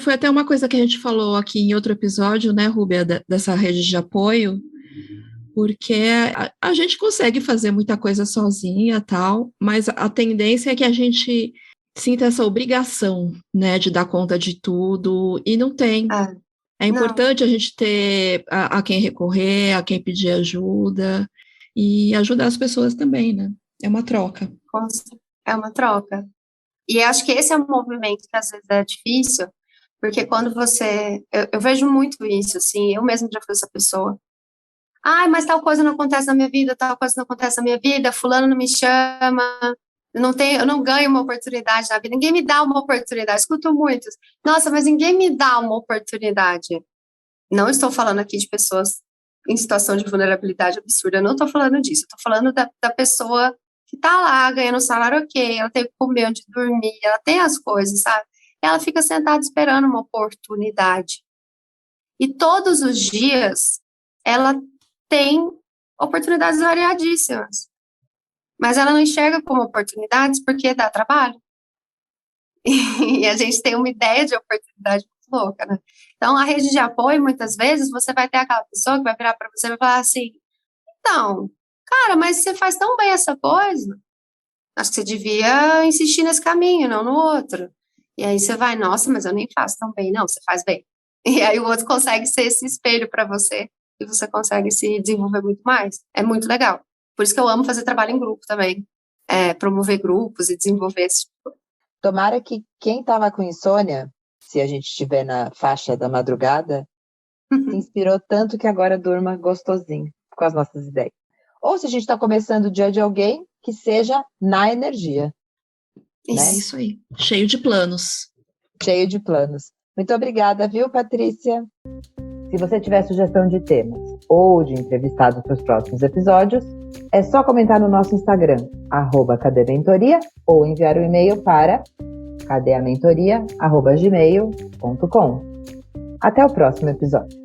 Foi até uma coisa que a gente falou aqui em outro episódio, né, Rúbia, dessa rede de apoio, porque a gente consegue fazer muita coisa sozinha, tal, mas a tendência é que a gente sinta essa obrigação, né, de dar conta de tudo, e não tem. É importante a gente ter a quem recorrer, a quem pedir ajuda, e ajudar as pessoas também, né? É uma troca. É uma troca. E acho que esse é um movimento que às vezes é difícil, porque quando você... Eu vejo muito isso, assim, eu mesma já fui essa pessoa. Mas tal coisa não acontece na minha vida, tal coisa não acontece na minha vida, fulano não me chama, eu não ganho uma oportunidade na vida, ninguém me dá uma oportunidade, escuto muitos. Nossa, mas ninguém me dá uma oportunidade. Não estou falando aqui de pessoas em situação de vulnerabilidade absurda, eu não estou falando disso, estou falando da pessoa que está lá ganhando salário ok, ela tem que comer onde dormir, ela tem as coisas, sabe? Ela fica sentada esperando uma oportunidade. E todos os dias ela tem oportunidades variadíssimas, mas ela não enxerga como oportunidades porque dá trabalho. E a gente tem uma ideia de oportunidade muito louca, né? Então, a rede de apoio, muitas vezes, você vai ter aquela pessoa que vai virar para você e vai falar assim, então, cara, mas você faz tão bem essa coisa, acho que você devia insistir nesse caminho, não no outro. E aí você vai, nossa, mas eu nem faço tão bem, não, você faz bem. E aí o outro consegue ser esse espelho para você, e você consegue se desenvolver muito mais. É muito legal. Por isso que eu amo fazer trabalho em grupo também, promover grupos e desenvolver esse tipo. Tomara que quem estava com insônia, se a gente estiver na faixa da madrugada, se inspirou tanto que agora durma gostosinho com as nossas ideias. Ou se a gente está começando o dia de alguém, que seja na energia. Isso, né? Isso aí. Cheio de planos. Cheio de planos. Muito obrigada, viu, Patrícia? Se você tiver sugestão de temas ou de entrevistados para os próximos episódios, é só comentar no nosso Instagram, @cadeamentoria, ou enviar um e-mail para cadeamentoria@gmail.com. Até o próximo episódio.